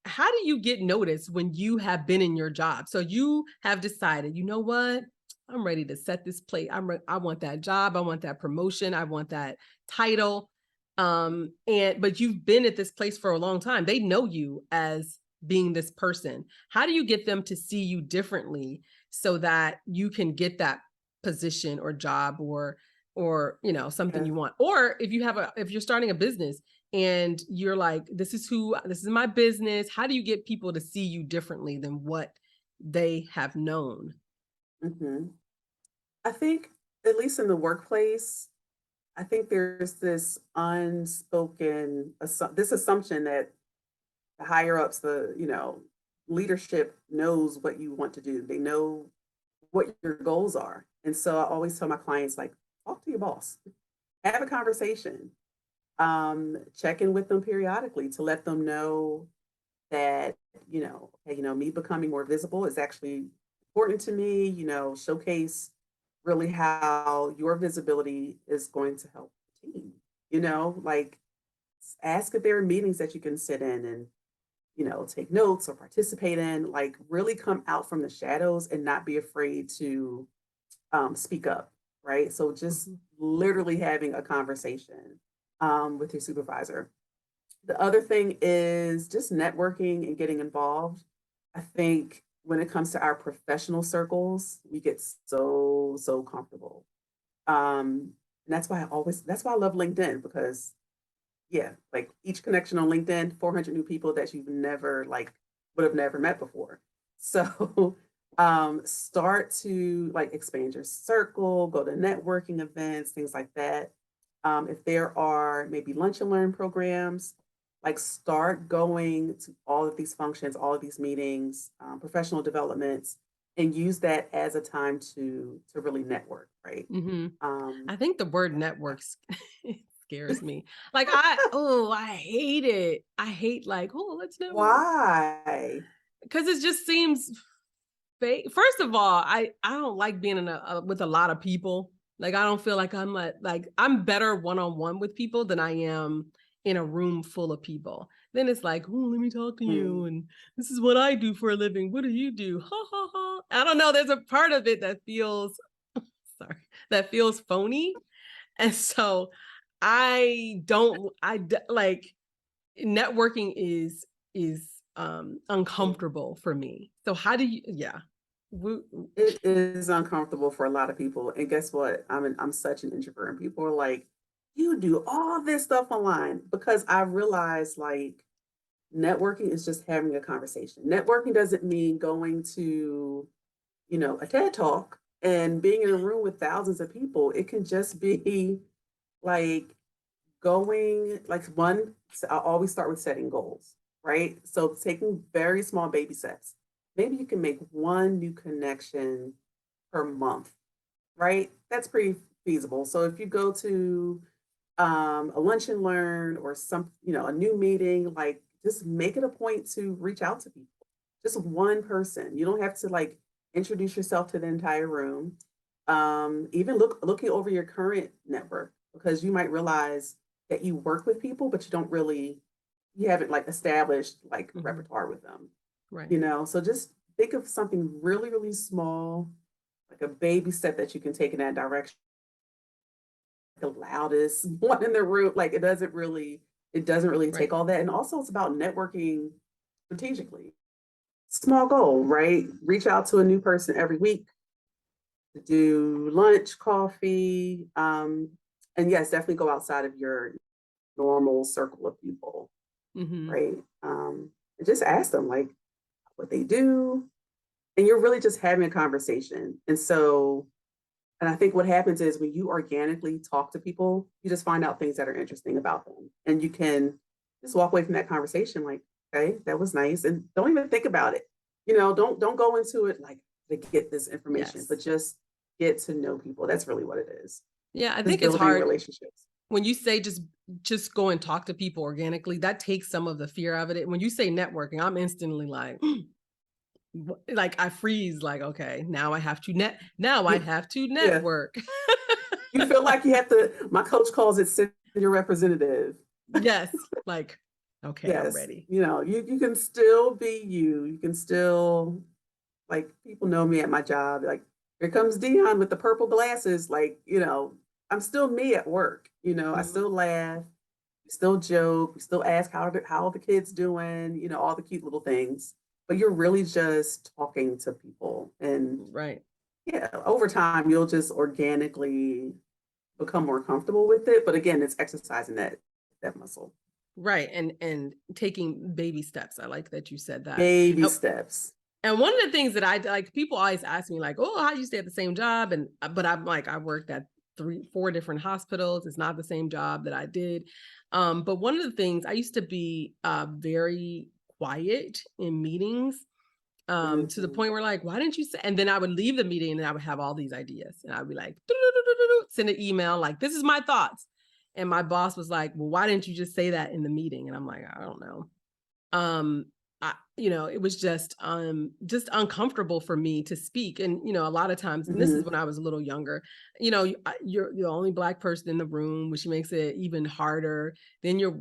A: how do you get noticed when you have been in your job? So you have decided, you know what? I'm ready to set this plate. I want that job. I want that promotion. I want that title. But you've been at this place for a long time. They know you as being this person. How do you get them to see you differently so that you can get that position or job or something
B: yeah.
A: you want? Or if you're starting a business and you're like, this is my business. How do you get people to see you differently than what they have known?
B: Mhm. I think, at least in the workplace, I think there's this unspoken this assumption that the higher ups, the leadership knows what you want to do. They know what your goals are, and so I always tell my clients like, talk to your boss, have a conversation, check in with them periodically to let them know that hey, me becoming more visible is actually important to me, showcase really how your visibility is going to help the team. Like ask if there are meetings that you can sit in and, take notes or participate in, like really come out from the shadows and not be afraid to speak up, right? So just
A: Mhm.
B: literally having a conversation with your supervisor. The other thing is just networking and getting involved. I think when it comes to our professional circles, we get so comfortable. And that's why I love LinkedIn because yeah, like each connection on LinkedIn, 400 new people that you've never like would have never met before. So start to like expand your circle, go to networking events, things like that. If there are maybe lunch and learn programs, like start going to all of these functions, all of these meetings, professional developments, and use that as a time to really network, right?
A: Mhm.
B: Um,
A: I think the word
B: yeah.
A: networks scares me. Like I hate it. I hate like, oh, let's network.
B: Why?
A: Because it just seems fake. First of all, I don't like being in with a lot of people. Like I don't feel like like I'm better one on one with people than I am in a room full of people. Then it's like, oh, let me talk to you,
B: Mm.
A: and this is what I do for a living. What do you do? Ha ha ha. I don't know. There's a part of it that feels sorry that feels phony, and so I don't. Like networking is uncomfortable for me. So how do you? Yeah. Wo
B: It is uncomfortable for a lot of people, and guess what? I'm such an introvert, and people are like, "You do all this stuff online," because I realize, like, networking is just having a conversation. Networking doesn't mean going to, a TED Talk and being in a room with thousands of people. It can just be, like, going like, I always start with setting goals, right? So taking very small baby steps. Maybe you can make one new connection per month, right? That's pretty feasible. So if you go to a lunch and learn or a new meeting, like just make it a point to reach out to people. Just one person. You don't have to like introduce yourself to the entire room. Even looking over your current network because you might realize that you work with people, but you haven't like established like a
A: Mhm.
B: repertoire with them.
A: Right.
B: So just think of something really, really small, like a baby step that you can take in that direction. The loudest one in the room, like it doesn't really
A: Right.
B: take all that. And also it's about networking strategically. Small goal, right? Reach out to a new person every week to do lunch, coffee, and yes, definitely go outside of your normal circle of people,
A: Mhm.
B: right? And just ask them like what they do, and you're really just having a conversation. And I think what happens is when you organically talk to people, you just find out things that are interesting about them. And you can just walk away from that conversation like, okay, that was nice. And don't even think about it. Don't go into it like to get this information, but
A: Yes.
B: just get to know people. That's really what it is.
A: Yeah, I
B: Just
A: think it's
B: building
A: hard
B: relationships.
A: when you say just go and talk to people organically, that takes some of the fear out of it. When you say networking, I'm instantly like, like I freeze, like, okay, now I
B: Yeah,
A: have to
B: yeah.
A: network.
B: You feel like you have to, my coach calls it send your representative.
A: Yes, like, okay, I'm
B: Yes.
A: ready.
B: You can still be you. You can still like people know me at my job. Like, here comes Dionne with the purple glasses. Like, I'm still me at work. I
A: Mhm.
B: still laugh, we still joke, we still ask how are the kids doing, all the cute little things. But you're really just talking to people. And
A: Right.
B: yeah, over time you'll just organically become more comfortable with it. But again, it's exercising that muscle.
A: Right. And taking baby steps. I like that you said that.
B: Baby
A: And
B: steps.
A: and one of the things that I like, people always ask me, like, oh, how do you stay at the same job? And but I'm like, I worked at 4 different hospitals. It's not the same job that I did. But one of the things I used to be very quiet in meetings, to the
B: Mhm.
A: point where like, why didn't you say? And then I would leave the meeting and I would have all these ideas, and I'd be like, send an email like, this is my thoughts. And my boss was like, well, why didn't you just say that in the meeting? And I'm like, I don't know. Um, it was just uncomfortable for me to speak. And, a lot of times, and this is
B: Mhm.
A: when I was a little younger, you're the only Black person in the room, which makes it even harder. Then you're,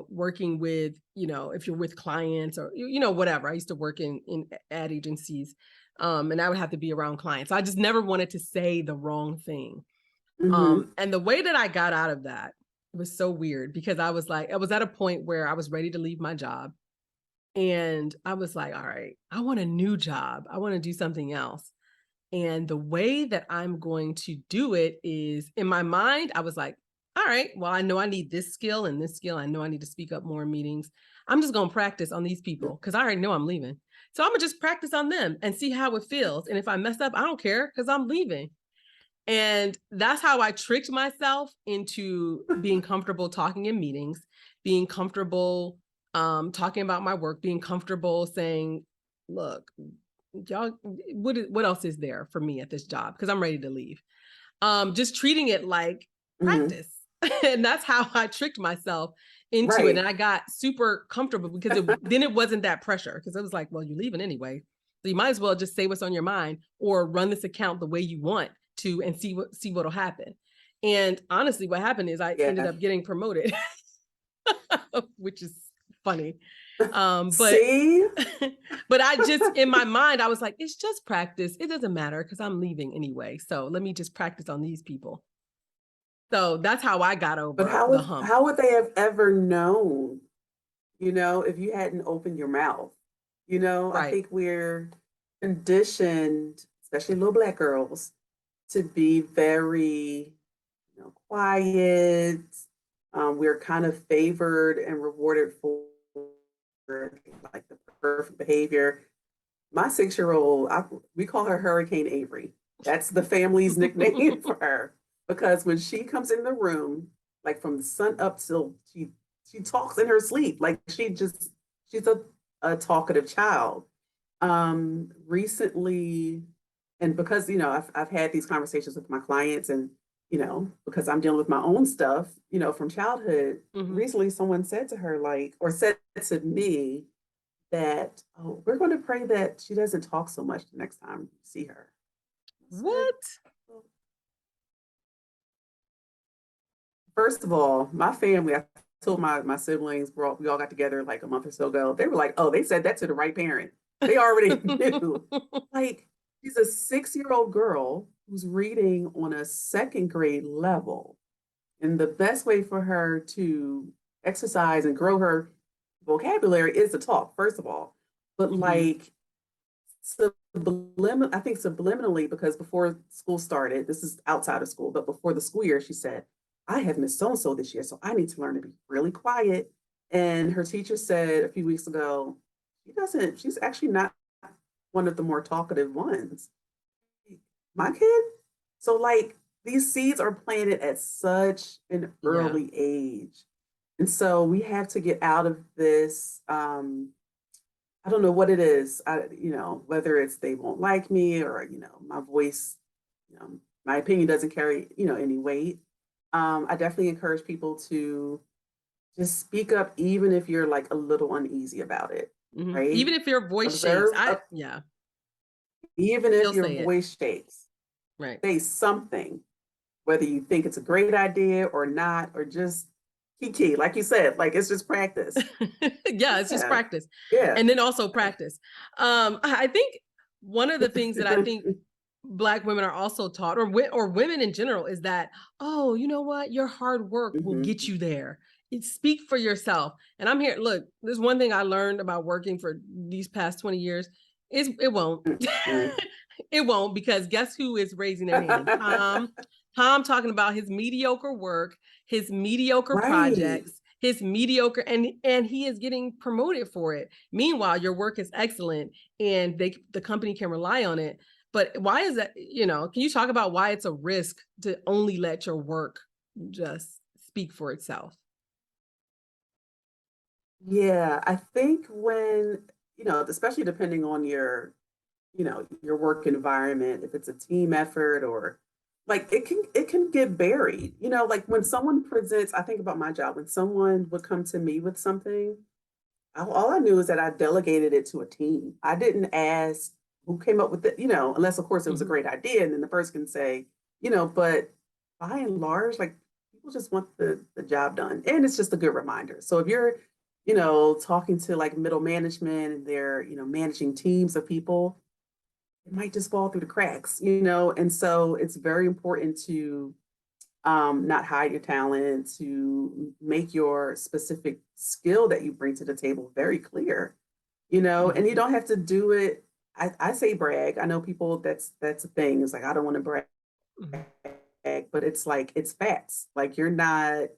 A: working with, if you're with clients or, whatever. I used to work in ad agencies, and I would have to be around clients. I just never wanted to say the wrong thing.
B: Mhm.
A: And the way that I got out of that was so weird because I was at a point where I was ready to leave my job. And I was like, all right, I want a new job. I want to do something else. And the way that I'm going to do it is in my mind, I was like, all right, well, I know I need this skill and this skill. I know I need to speak up more in meetings. I'm just going to practice on these people because I already know I'm leaving. So I'm going to just practice on them and see how it feels. And if I mess up, I don't care because I'm leaving. And that's how I tricked myself into being comfortable talking in meetings, being comfortable talking about my work, being comfortable saying, look, y'all, what else is there for me at this job? Because I'm ready to leave. Just treating it like
B: Mhm.
A: practice. And that's how I tricked myself into it.
B: Right.
A: And I got super comfortable because then it wasn't that pressure because it was like, well, you're leaving anyway. So you might as well just say what's on your mind or run this account the way you want to and see what'll happen. And honestly, what happened is I ended
B: Yeah.
A: up getting promoted, which is funny. But
B: See?
A: but I just in my mind, I was like, it's just practice. It doesn't matter because I'm leaving anyway. So let me just practice on these people. So that's how I got
B: But
A: over the hump.
B: how would they have ever known, if you hadn't opened your mouth? I
A: Right.
B: think we're conditioned, especially little Black girls, to be very, quiet. We're kind of favored and rewarded for like the perfect behavior. My 6-year-old, we call her Hurricane Avery. That's the family's nickname for her because when she comes in the room, like from the sun up till she talks in her sleep. Like she's a talkative child. Recently, and because I've had these conversations with my clients, and because I'm dealing with my own stuff, from childhood.
A: Mhm.
B: Recently, someone said to her, like, or said to me that, oh, we're going to pray that she doesn't talk so much the next time you see her. I said,
A: What?
B: well, first of all, my family, I told my siblings, we all got together like a month or so ago. They were like, oh, they said that to the right parent. They already knew. Like, she's a 6-year-old girl who's reading on a second grade level. And the best way for her to exercise and grow her vocabulary is to talk, first of all. But
A: Mhm.
B: like I think subliminally, because before school started, this is outside of school, but before the school year, she said, I have missed so and so this year, so I need to learn to be really quiet. And her teacher said a few weeks ago, she's actually not one of the more talkative ones. My kid? So, like, these seeds are planted at such an
A: Yeah.
B: early age. And so we have to get out of this. I don't know what it is. Whether it's they won't like me or, my voice, my opinion doesn't carry, any weight. I definitely encourage people to just speak up, even if you're like a little uneasy about it,
A: Mhm.
B: right?
A: Even if your voice shakes,
B: Observe,
A: yeah,
B: even if
A: still
B: your
A: say it.
B: voice shakes,
A: Right.
B: say something, whether you think it's a great idea or not, or just kiki, like you said, like it's just practice.
A: Yeah, it's just
B: Yeah,
A: practice.
B: yeah.
A: And then also practice. I think one of the things that I think Black women are also taught, or women in general, is that, oh, you know what? Your hard work will get
B: Mhm.
A: you there. Speak for yourself. And I'm here. Look, there's one thing I learned about working for these past 20 years is it won't.
B: Mhm.
A: It won't, because guess who is raising their hand? Tom. Tom talking about his mediocre work, his mediocre
B: Right.
A: projects, his mediocre, and he is getting promoted for it. Meanwhile, your work is excellent and the company can rely on it. But why is that? Can you talk about why it's a risk to only let your work just speak for itself?
B: Yeah, I think when, especially depending on your work environment, if it's a team effort or like it can get buried. Like when someone presents, I think about my job, when someone would come to me with something, all I knew is that I delegated it to a team. I didn't ask who came up with it, unless of course it was a
A: Hmm.
B: great idea, and then the person can say, but by and large, like people just want the job done. And it's just a good reminder. So if you're, talking to like middle management and they're, managing teams of people, it might just fall through the cracks. And so it's very important to not hide your talent, to make your specific skill that you bring to the table very clear, and you
A: Hmm.
B: don't have to do it. I say brag. I know people that's a thing. It's like, I don't want to brag,
A: Hmm.
B: but it's like, it's facts. Like you're not,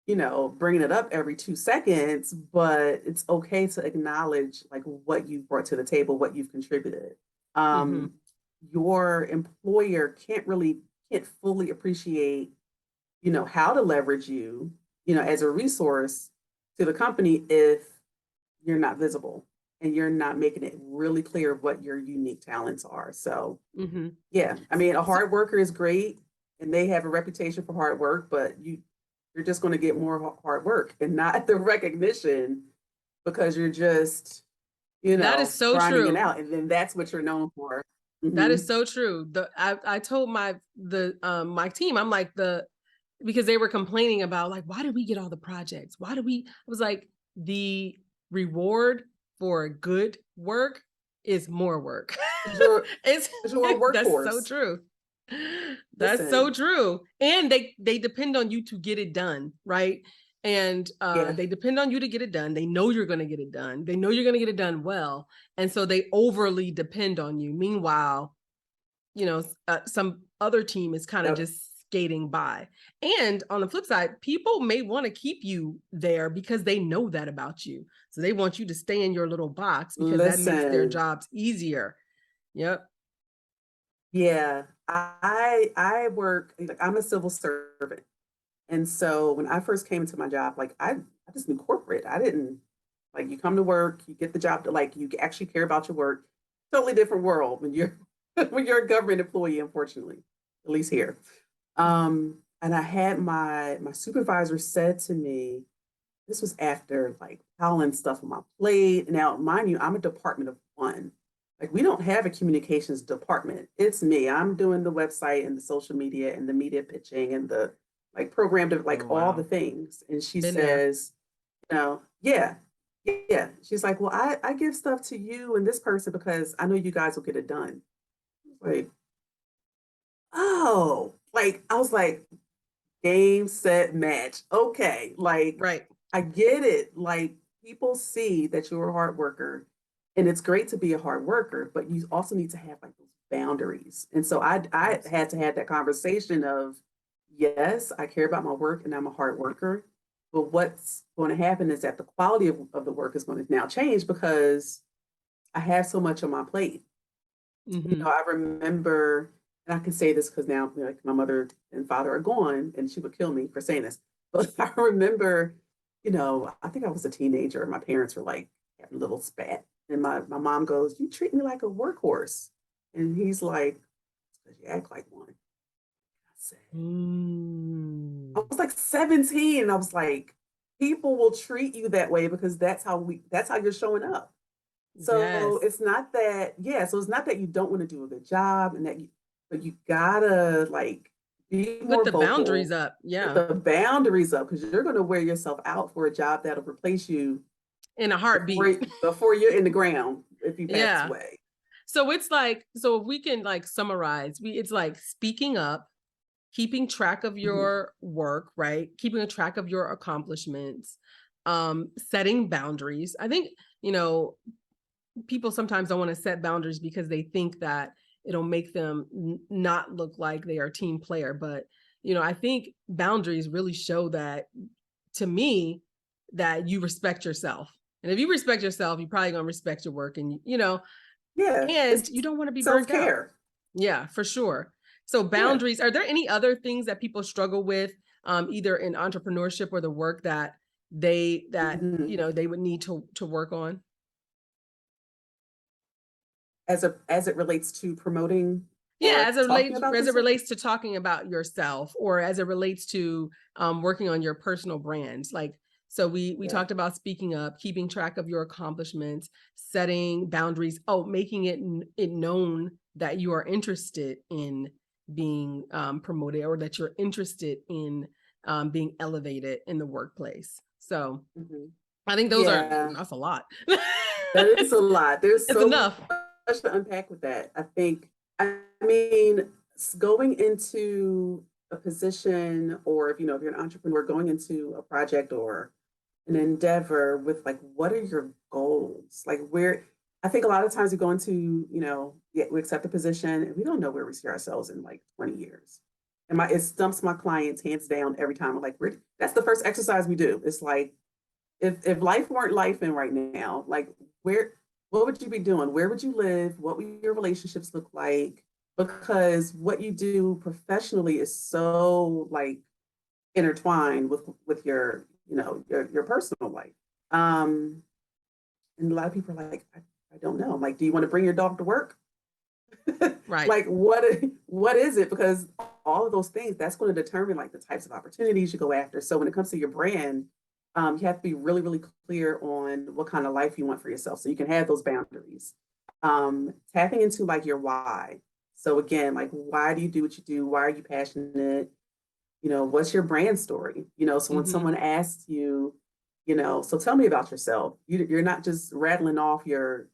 B: bringing it up every 2 seconds, but it's okay to acknowledge like what you've brought to the table, what you've contributed.
A: Hmm.
B: Um, your employer can't fully appreciate how to leverage you, as a resource to the company if you're not visible and you're not making it really clear what your unique talents are. So,
A: Hmm.
B: yeah, I mean, a
A: So
B: hard worker is great and they have a reputation for hard work, but you're just going to get more hard work and not the recognition because you're just,
A: that is so
B: grinding it
A: true.
B: out. And then that's what you're known for.
A: That
B: Hmm.
A: is so true. I told my team, I'm like, because they were complaining about like, why did we get all the projects? Why did we? I was like, the reward for good work is more work.
B: Because you're,
A: it's
B: 'cause you're a
A: That's so
B: workhorse.
A: true. That's so
B: Listen,
A: true. And they depend on you to get it done, right? And
B: yeah.
A: they depend on you to get it done. They know you're going to get it done. They know you're going to get it done well, and so they overly depend on you. Meanwhile, some other team is kind of
B: Yep.
A: just skating by. And on the flip side, people may want to keep you there because they know that about you. So they want you to stay in your little box because that makes their
B: Listen,
A: jobs easier. Yep.
B: yeah, I work like I'm a civil servant. And so when I first came into my job, like I just knew corporate. I didn't like you come to work, you get the job to like you actually care about your work. Totally different world when you're when you're a government employee, unfortunately, at least here. And I had my supervisor said to me, this was after like piling stuff on my plate. Now, mind you, I'm a department of one. Like we don't have a communications department. It's me. I'm doing the website and the social media and the media pitching and the like program to
A: Oh
B: like all the
A: wow.
B: things. And she
A: Been there.
B: says, yeah, yeah. She's like, well, I give stuff to you and this person because I know you guys will get it done. Like, oh, like I was like, game, set, match. Okay. Like,
A: Right.
B: I get it. Like, people see that you're a hard worker, and it's great to be a hard worker, but you also need to have like those boundaries. And so I
A: Yes.
B: had to have that conversation of, yes, I care about my work and I'm a hard worker. But what's going to happen is that the quality of the work is going to now change because I have so much on my plate.
A: Hmm.
B: I remember, and I can say this because now, like my mother and father are gone, and she would kill me for saying this. But I remember, I think I was a teenager. And my parents were like having a little spat, and my mom goes, "You treat me like a workhorse," and he's like, "Because you act like one." I said, I
A: Mm.
B: was like 17, and I was like, "People will treat you that way because that's how you're showing up." So
A: Yes.
B: it's not that, yeah, so it's not that you don't want to do a good job and but you gotta like be
A: Put
B: more
A: the boundaries
B: vocal,
A: up.
B: put
A: Yeah.
B: the boundaries up because you're gonna wear yourself out for a job that'll replace you
A: In a
B: before
A: heartbeat.
B: before you're in the ground if you pass
A: Yeah.
B: away.
A: So it's like, so if we can like summarize, it's like speaking up, keeping track of
B: Mhm.
A: your work, right? Keeping a track of your accomplishments, setting boundaries. I think, you know, people sometimes don't want to set boundaries because they think that it'll make them not look like they are a team player. But, I think boundaries really show that to me that you respect yourself. And if you respect yourself, you're probably going to respect your work and,
B: Yeah,
A: and
B: it's
A: you don't want to be burnt out.
B: self-care.
A: Yeah, for sure. So
B: Yeah.
A: boundaries, are there any other things that people struggle with, either in entrepreneurship or the work that
B: Mhm.
A: they would need to work on?
B: As it relates to promoting
A: Yeah,
B: or talking about
A: as it
B: themselves.
A: relates to talking about yourself, or as it relates to working on your personal brands. Like, So we
B: Yeah.
A: talked about speaking up, keeping track of your accomplishments, setting boundaries, making it known that you are interested in being promoted, or that you're interested in being elevated in the workplace. So
B: Mhm.
A: I think
B: Yeah.
A: that's a lot.
B: That is a lot. There's
A: It's
B: so
A: enough.
B: much to unpack with that. I mean, going into a position, or if you're an entrepreneur, going into a project or an endeavor with like, what are your goals? Like, I think a lot of times we go into, yeah, we accept a position and we don't know where we see ourselves in like 20 years. And it stumps my clients hands down every time. I'm like, that's the first exercise we do. It's like, if life weren't life in right now, like, where what would you be doing? Where would you live? What would your relationships look like? Because what you do professionally is so like intertwined with your personal life. Um, and a lot of people are like, I don't know. I'm like, do you want to bring your dog to work?
A: Right.
B: Like, what is it? Because all of those things, that's going to determine like the types of opportunities you go after. So when it comes to your brand, you have to be really, really clear on what kind of life you want for yourself, so you can have those boundaries. Tapping into like your why. So again, like, why do you do what you do? Why are you passionate? What's your brand story? So when
A: Hmm.
B: someone asks you, so tell me about yourself. You're not just rattling off your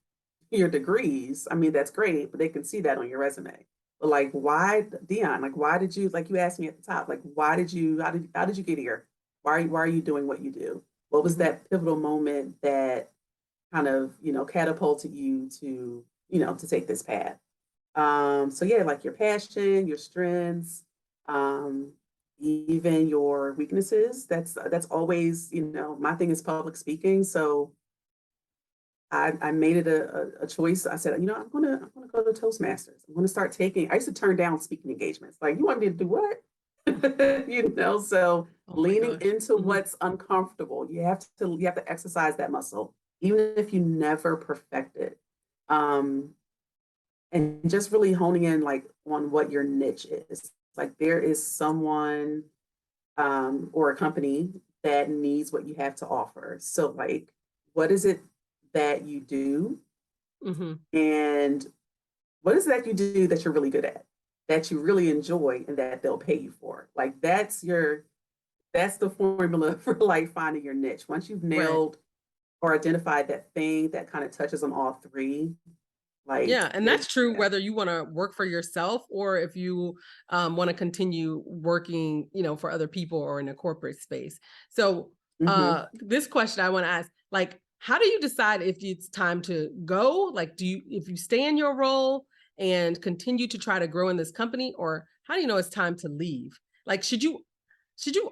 B: degrees. I mean, that's great, but they can see that on your resume. But like, why, Dionne? Like, why did you, like you asked me at the top, like, how did you get here? Why are you doing what you do? What was
A: Hmm.
B: that pivotal moment that kind of, catapulted you to take this path? So yeah, like your passion, your strengths, um, even your weaknesses. That's always, my thing is public speaking. So I made it a choice. I said, I'm gonna go to Toastmasters. I'm gonna start taking. I used to turn down speaking engagements. Like, you want me to do what? So
A: Oh my
B: leaning
A: gosh.
B: into
A: Hmm.
B: what's uncomfortable. You have to exercise that muscle, even if you never perfect it. Um, and just really honing in like on what your niche is. Like, there is someone or a company that needs what you have to offer. So like, what is it that you do,
A: Hmm.
B: and what is it that you do that you're really good at, that you really enjoy, and that they'll pay you for? Like, that's the formula for like finding your niche. Once you've
A: Right.
B: nailed or identified that thing that kind of touches on all three, like,
A: Yeah, and
B: you're
A: that's true
B: yeah.
A: whether you want to work for yourself, or if you want to continue working, for other people or in a corporate space. So,
B: Mm-hmm.
A: this question I want to ask, like, how do you decide if it's time to go? Like, if you stay in your role and continue to try to grow in this company, or how do you know it's time to leave? Like, should you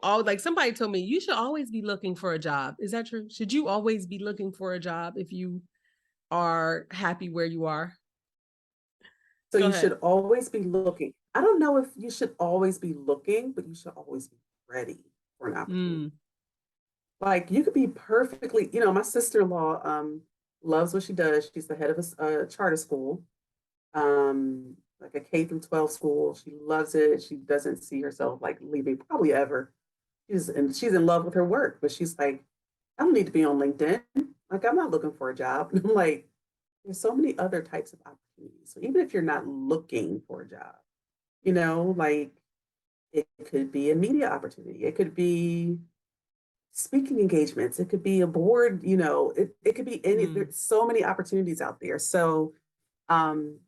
A: all, like, somebody told me you should always be looking for a job. Is that true? Should you always be looking for a job if you are happy where you are?
B: So
A: Go
B: you
A: ahead.
B: should always be looking. I don't know if you should always be looking, but you should always be ready for an opportunity.
A: Mm,
B: Like, you could be perfectly, my sister-in-law loves what she does. She's the head of a charter school, like a K through 12 school. She loves it. She doesn't see herself like leaving probably ever. She's in love with her work, but she's like, I don't need to be on LinkedIn. Like, I'm not looking for a job. And I'm like, there's so many other types of opportunities. So even if you're not looking for a job, like, it could be a media opportunity. It could be speaking engagements. It could be a board, it could be
A: mm,
B: there's so many opportunities out there. So, um,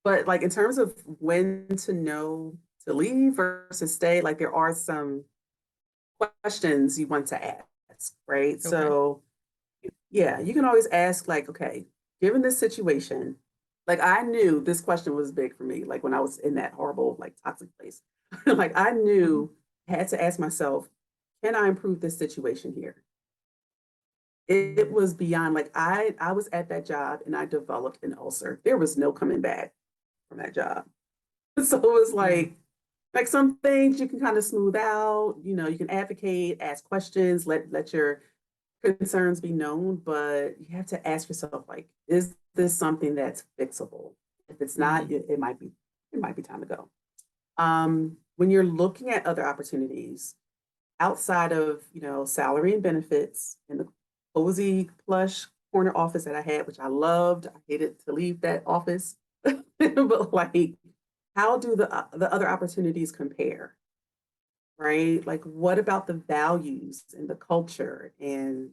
B: but like, in terms of when to know to leave versus stay, like, there are some questions you want to ask, right?
A: okay.
B: So yeah, you can always ask, like, okay, given this situation, like, I knew this question was big for me, like when I was in that horrible, like, toxic place. Like, I
A: Mhm.
B: knew I had to ask myself, can I improve this situation here? It
A: Mm,
B: was beyond, like, I was at that job and I developed an ulcer. There was no coming back from that job. So it was
A: mm,
B: like some things you can kind of smooth out, you can advocate, ask questions, let your concerns be known, but you have to ask yourself, like, is this something that's fixable? If it's not,
A: mhm,
B: it might be time to go. When you're looking at other opportunities, outside of, salary and benefits and the cozy plush corner office that I had, which I loved. I hated to leave that office. But like, how do the other opportunities compare? Right? Like, what about the values and the culture? And,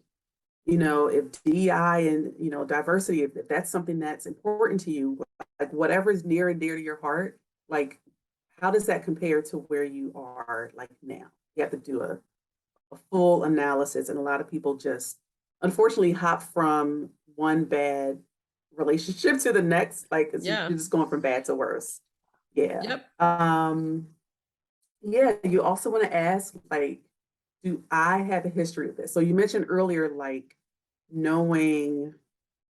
B: if DEI and, diversity, if that's something that's important to you, like whatever is near and dear to your heart, like, how does that compare to where you are like now? You have to do a full analysis. And a lot of people just unfortunately hop from one bad relationship to the next. Like, you're
A: Yeah.
B: just going from bad to worse. Yeah.
A: Yep.
B: Yeah, you also want to ask, like, do I have a history of this? So you mentioned earlier, like, knowing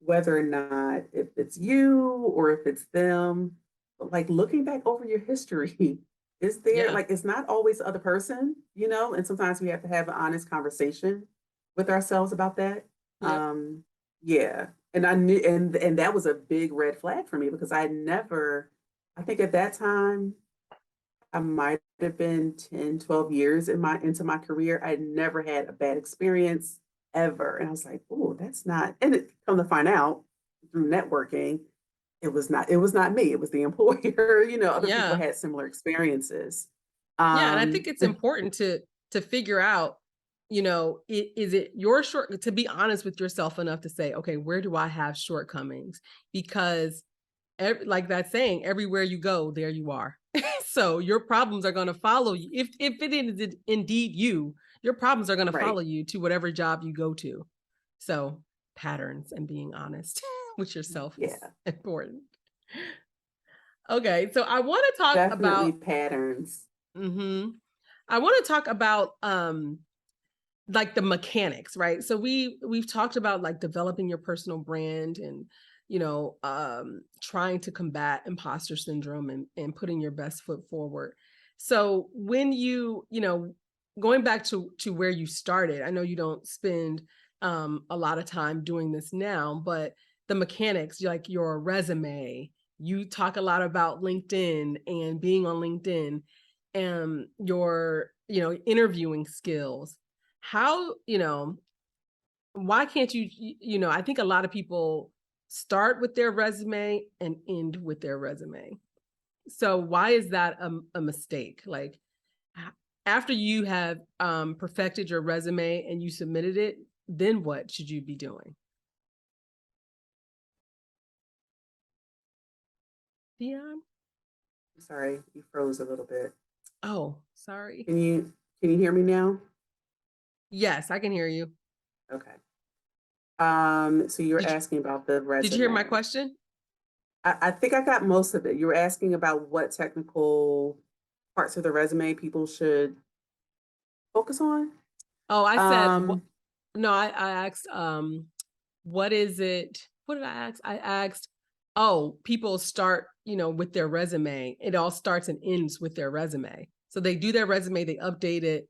B: whether or not if it's you or if it's them, but like looking back over your history, is there
A: Yeah.
B: like it's not always the other person, and sometimes we have to have an honest conversation with ourselves about that.
A: Yep.
B: Yeah. And I knew and that was a big red flag for me because I think at that time I might have been 10, 12 years into my career. I had never had a bad experience ever. And I was like, oh, that's not, and it come to find out through networking, it was not me. It was the employer, other people
A: Yeah.
B: had similar experiences.
A: Yeah, and I think it's
B: But
A: important to figure out, is it your short to be honest with yourself enough to say, okay, where do I have shortcomings? Because like that saying, everywhere you go, there you are. So your problems are going to follow you. If it is indeed you, your problems are going to
B: right.
A: follow you to whatever job you go to. So patterns and being honest with yourself is
B: Yeah.
A: important. Okay, so I want to talk
B: Definitely
A: about
B: patterns.
A: mhm. I want to talk about like the mechanics, right? So we've talked about like developing your personal brand and trying to combat imposter syndrome and putting your best foot forward. So when going back to where you started, I know you don't spend a lot of time doing this now, but the mechanics, like your resume, you talk a lot about LinkedIn and being on LinkedIn and your interviewing skills. How why can't I think a lot of people start with their resume and end with their resume. So why is that a mistake? Like after you have perfected your resume and you submitted it, then what should you be doing? Dionne?
B: Sorry, you froze a little bit.
A: Oh, sorry.
B: Can you hear me now?
A: Yes, I can hear you.
B: Okay. So you're
A: Did you,
B: asking about the
A: did you hear my
B: resume.
A: question?
B: I think I got most of it. You were asking about what technical parts of the resume people should focus on.
A: Oh, I said what?
B: Um,
A: No, I asked what is it? What did I ask? I asked, oh, people start, with their resume. It all starts and ends with their resume. So they do their resume, they update it,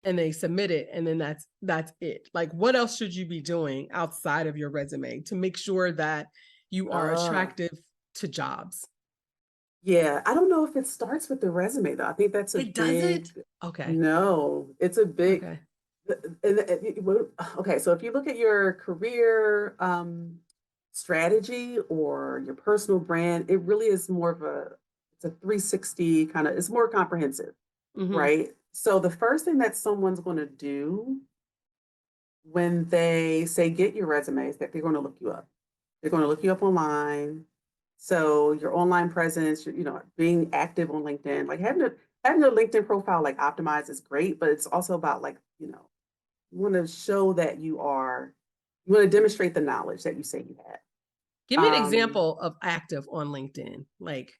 A: and they submit it, and then that's it. Like, what else should you be doing outside of your resume to make sure that you are
B: uh,
A: attractive to jobs?
B: yeah, I don't know if it starts with the resume though. I think that's a
A: It doesn't.
B: big
A: Okay.
B: no. It's a big
A: Okay.
B: okay. So if you look at your career strategy or your personal brand, it really is more of it's a 360 kind of. It's more comprehensive,
A: Mm-hmm.
B: right? So the first thing that someone's going to do when they say get your resume is that they're going to look you up. They're going to look you up online. So your online presence, being active on LinkedIn, like having a LinkedIn profile like optimized is great, but it's also about like, you want to show that you want to demonstrate the knowledge that you say you have.
A: Give me an
B: Um,
A: example of active on LinkedIn. Like,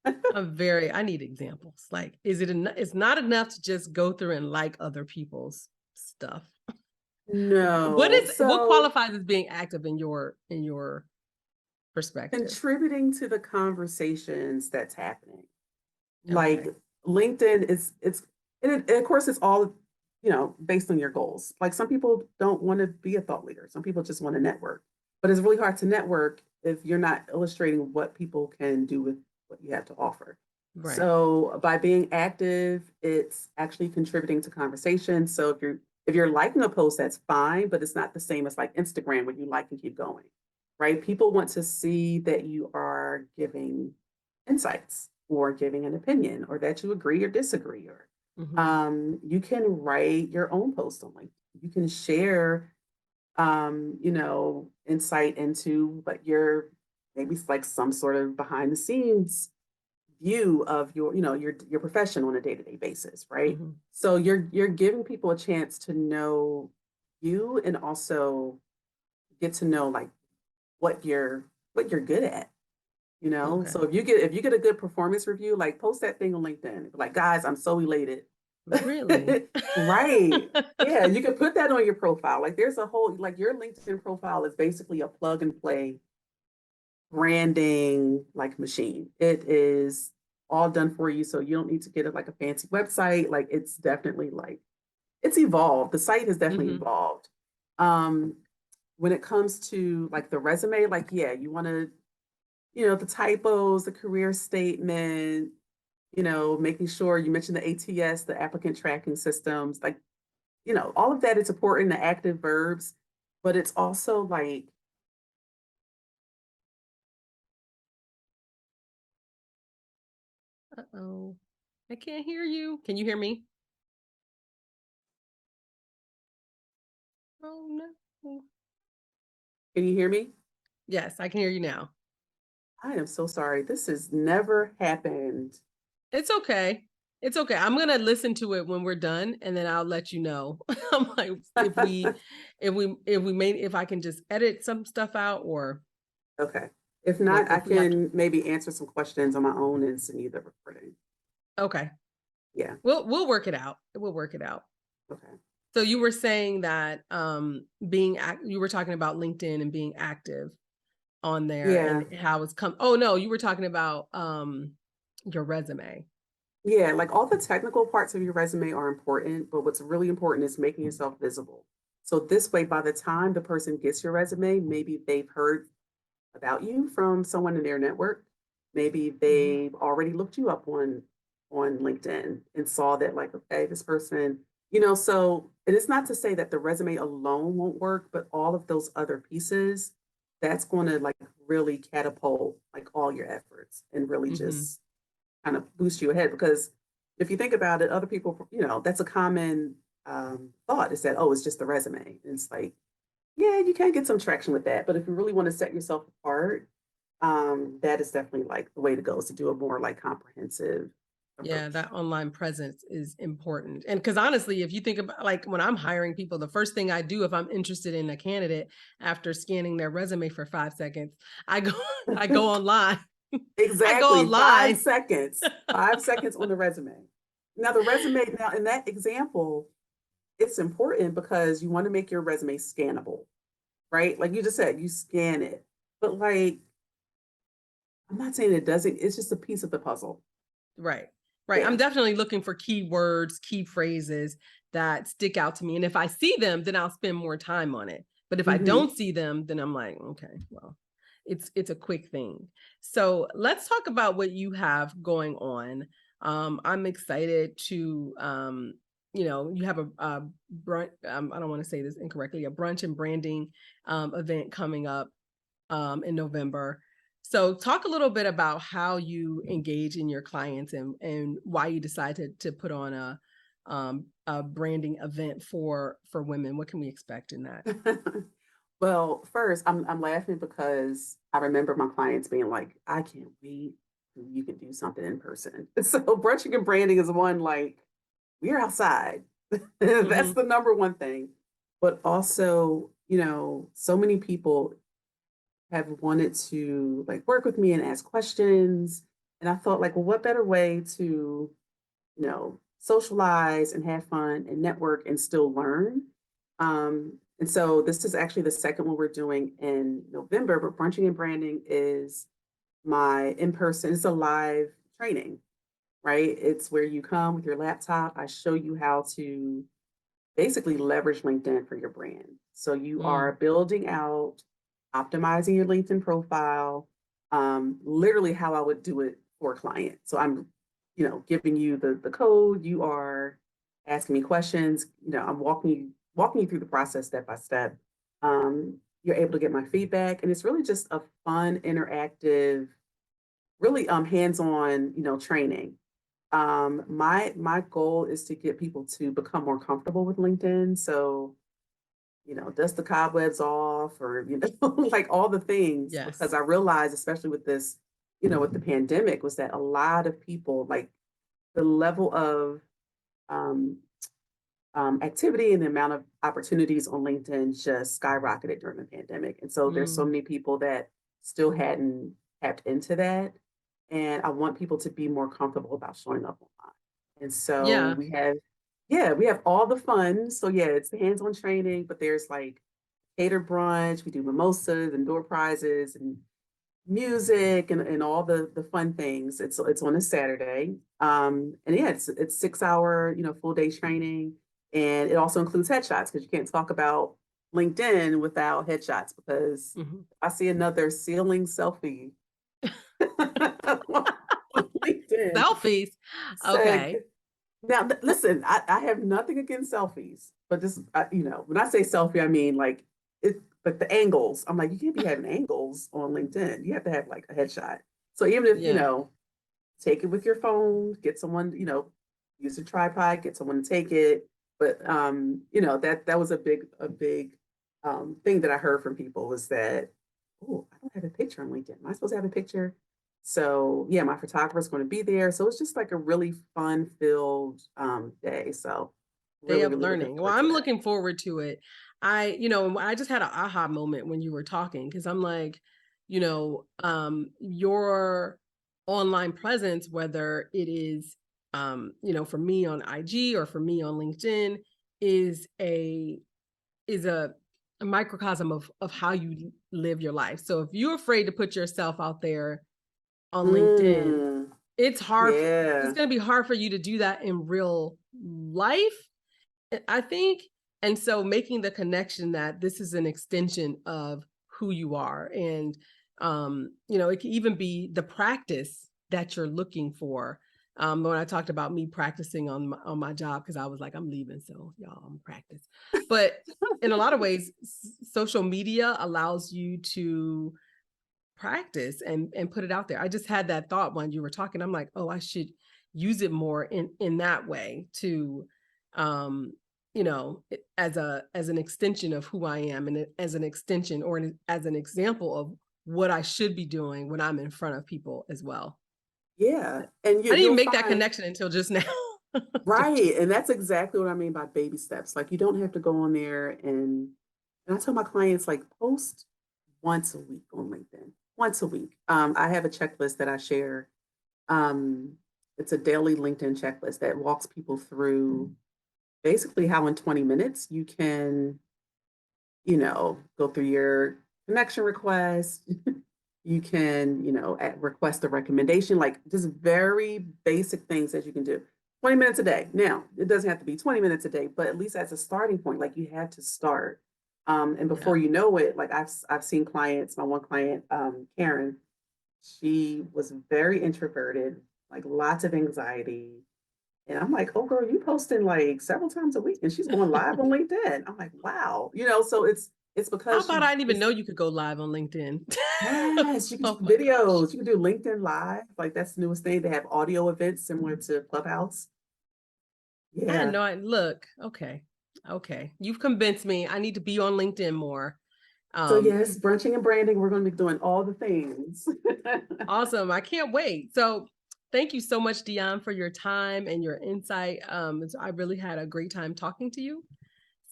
A: I need examples. Like, it's not enough to just go through and like other people's stuff.
B: no.
A: What
B: So
A: qualifies as being active in your perspective?
B: contributing to the conversations that's happening. Like
A: Okay.
B: LinkedIn it's and of course it's all based on your goals. Like some people don't want to be a thought leader. Some people just want to network. But it's really hard to network if you're not illustrating what people can do with what you have to offer.
A: Right.
B: So by being active, it's actually contributing to conversation. So if you're liking a post, that's fine, but it's not the same as like Instagram where you like and keep going, right? People want to see that you are giving insights or giving an opinion or that you agree or disagree or
A: Hmm.
B: you can write your own post on LinkedIn. You can share insight into what your maybe it's like some sort of behind the scenes view of your profession on a day-to-day basis, right?
A: Hmm.
B: So you're giving people a chance to know you and also get to know like what you're good at, you know?
A: Okay.
B: So if you get a good performance review, like post that thing on LinkedIn. Like, guys, I'm so elated.
A: Really?
B: Right. Yeah, you can put that on your profile. Like there's a whole like your LinkedIn profile is basically a plug and play branding like machine. It is all done for you. So you don't need to get it like a fancy website. Like it's definitely like it's evolved. The site has definitely
A: Hmm.
B: evolved. Um, when it comes to like the resume, like yeah, you want to, the typos, the career statement, making sure you mention the ATS, the applicant tracking systems, like, all of that is important, the active verbs, but it's also like
A: Uh-oh. I can't hear you. Can you hear me? Oh no.
B: can you hear me?
A: Yes, I can hear you now.
B: I am so sorry. This has never happened.
A: It's okay. It's okay. I'm gonna listen to it when we're done, and then I'll let you know. I'm like, if I can just edit some stuff out, or
B: Okay. If
A: or
B: not, I
A: if we have to.
B: can maybe answer some questions on my own and send you the recording.
A: Okay,
B: Yeah.
A: we'll work it out. We'll work it out.
B: Okay.
A: So you were saying that you were talking about LinkedIn and being active on there
B: Yeah.
A: and how it's come. Oh no, you were talking about your resume.
B: Yeah. Like all the technical parts of your resume are important, but what's really important is making yourself visible. So this way, by the time the person gets your resume, maybe they've heard about you from someone in their network. Maybe
A: Hmm.
B: they've already looked you up on LinkedIn and saw that like, okay, this person, so it is not to say that the resume alone won't work, but all of those other pieces, that's going to like really catapult like all your efforts and really
A: Hmm.
B: just kind of boost you ahead because if you think about it, other people, that's a common thought is that, oh, it's just the resume. And it's like, yeah, you can get some traction with that. But if you really want to set yourself apart, that is definitely like the way to go is to do a more like comprehensive
A: Yeah,
B: approach.
A: that online presence is important. And because honestly, if you think about like when I'm hiring people, the first thing I do if I'm interested in a candidate after scanning their resume for 5 seconds, I go I go online. I go
B: Exactly. Five
A: online.
B: seconds. 5 seconds on the resume. Now the resume, now in that example, it's important because you want to make your resume scannable, right? Like you just said, you scan it. But like, I'm not saying it doesn't, it's just a piece of the puzzle.
A: Right. Right. I'm
B: Yeah.
A: definitely looking for key words, key phrases that stick out to me. And if I see them, then I'll spend more time on it. But if I
B: Hmm.
A: don't see them, then I'm like, okay, well, it's a quick thing. So let's talk about what you have going on. I'm excited to you have a brunch, I don't want to say this incorrectly, a brunch and branding event coming up in November. So talk a little bit about how you engage in your clients and why you decided to put on a branding event for women. What can we expect in that?
B: Well, first, I'm laughing because I remember my clients being like, "I can't wait till you can do something in person." So, brunching and branding is one like we're outside. That's
A: Hmm.
B: the number one thing. But also, so many people have wanted to like work with me and ask questions, and I thought like, well, what better way to socialize and have fun and network and still learn. And so this is actually the second one we're doing in November, but Brunching and Branding is my in-person, it's a live training, right? It's where you come with your laptop. I show you how to basically leverage LinkedIn for your brand. So you are
A: Mm.
B: building out, optimizing your LinkedIn profile, literally how I would do it for a client. So I'm giving you the code. You are asking me questions. I'm walking you through the process step by step. You're able to get my feedback, and it's really just a fun, interactive, really hands-on, training. My goal is to get people to become more comfortable with LinkedIn. So, dust the cobwebs off, or, like all the things, because
A: Yes.
B: I realized, especially with this, with the pandemic, was that a lot of people, like, the level of um, activity and the amount of opportunities on LinkedIn just skyrocketed during the pandemic. And so there's so
A: Mm.
B: many people that still hadn't tapped into that. And I want people to be more comfortable about showing up online. And so
A: Yeah.
B: we have all the fun. So yeah, it's the hands-on training, but there's like catered brunch, we do mimosas and door prizes and music and all the fun things. It's on a Saturday. And yeah, it's 6 hour, full day training. And it also includes headshots, because you can't talk about LinkedIn without headshots, because
A: Mhm.
B: I see another ceiling selfie on LinkedIn.
A: Selfies.
B: Said,
A: Okay.
B: now listen, I have nothing against selfies, but this, when I say selfie, I mean like it, like the angles. I'm like, you can't be having angles on LinkedIn. You have to have like a headshot. So even if,
A: Yeah.
B: take it with your phone, get someone, use a tripod, get someone to take it. But that was a big thing that I heard from people, was that, oh, I don't have a picture on LinkedIn. Am I supposed to have a picture? So yeah, my photographer is going to be there. So it's just like a really fun filled day. So
A: Day
B: really,
A: of
B: really looking
A: learning. Well,
B: forward to
A: I'm
B: that.
A: looking forward to it. I just had an aha moment when you were talking, because I'm like, your online presence, whether it is, for me on IG or for me on LinkedIn, is a microcosm of how you live your life. So if you're afraid to put yourself out there on LinkedIn,
B: Mm,
A: it's hard. It's
B: yeah.
A: going to be hard for you to do that in real life, I think. And so making the connection that this is an extension of who you are. And, it can even be the practice that you're looking for. When I talked about me practicing on my job, because I was like, I'm leaving, so y'all, I'm practice. But in a lot of ways, social media allows you to practice and put it out there. I just had that thought when you were talking. I'm like, oh, I should use it more in that way to, as an extension of who I am, and as an extension, or as an example of what I should be doing when I'm in front of people as well.
B: Yeah. And
A: I didn't
B: you'll
A: even make that
B: find,
A: connection until just now.
B: right. And that's exactly what I mean by baby steps. Like, you don't have to go on there and I tell my clients, like, post once a week on LinkedIn. Once a week. I have a checklist that I share. Um, it's a daily LinkedIn checklist that walks people through basically how in 20 minutes you can, go through your connection request. You can, request a recommendation, like just very basic things that you can do. 20 minutes a day. Now, it doesn't have to be 20 minutes a day, but at least as a starting point, like, you have to start. And before
A: Yeah.
B: you know it, like, I've seen clients, my one client, Karen, she was very introverted, like lots of anxiety. And I'm like, oh girl, you posting like several times a week, and she's going live on LinkedIn. I'm like, wow, so it's
A: How
B: because
A: about
B: she
A: I didn't even
B: just,
A: know you could go live on LinkedIn?
B: yes, you can do
A: Oh my gosh.
B: videos, you can do LinkedIn Live. Like, that's the newest thing. They have audio events similar to Clubhouse.
A: I had
B: Yeah.
A: no idea. Look, okay. Okay. You've convinced me. I need to be on LinkedIn more.
B: So
A: Um,
B: yes, brunching and branding, we're going to be doing all the things.
A: awesome. I can't wait. So thank you so much, Dionne, for your time and your insight. I really had a great time talking to you.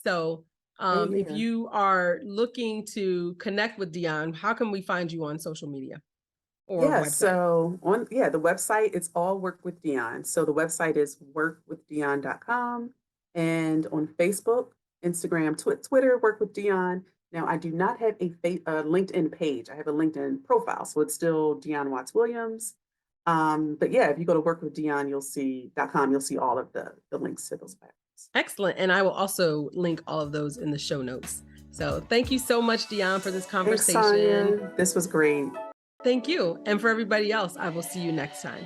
A: So
B: Same
A: if
B: here.
A: you are looking to connect with Dionne, how can we find you on social media or
B: Yeah,
A: website?
B: so the website, it's all Work with Dionne. So the website is workwithdionne.com, and on Facebook, Instagram, Twitter, Work with Dionne. Now, I do not have a LinkedIn page. I have a LinkedIn profile, so it's still Dionne Watts-Williams. But yeah, if you go to workwithdionne, you'll see all of the links to those platforms.
A: Excellent. And I will also link all of those in the show notes. So thank you so much, Dionne, for this
B: Thanks,
A: conversation.
B: Sonia. This was great.
A: Thank you. And for everybody else, I will see you next time.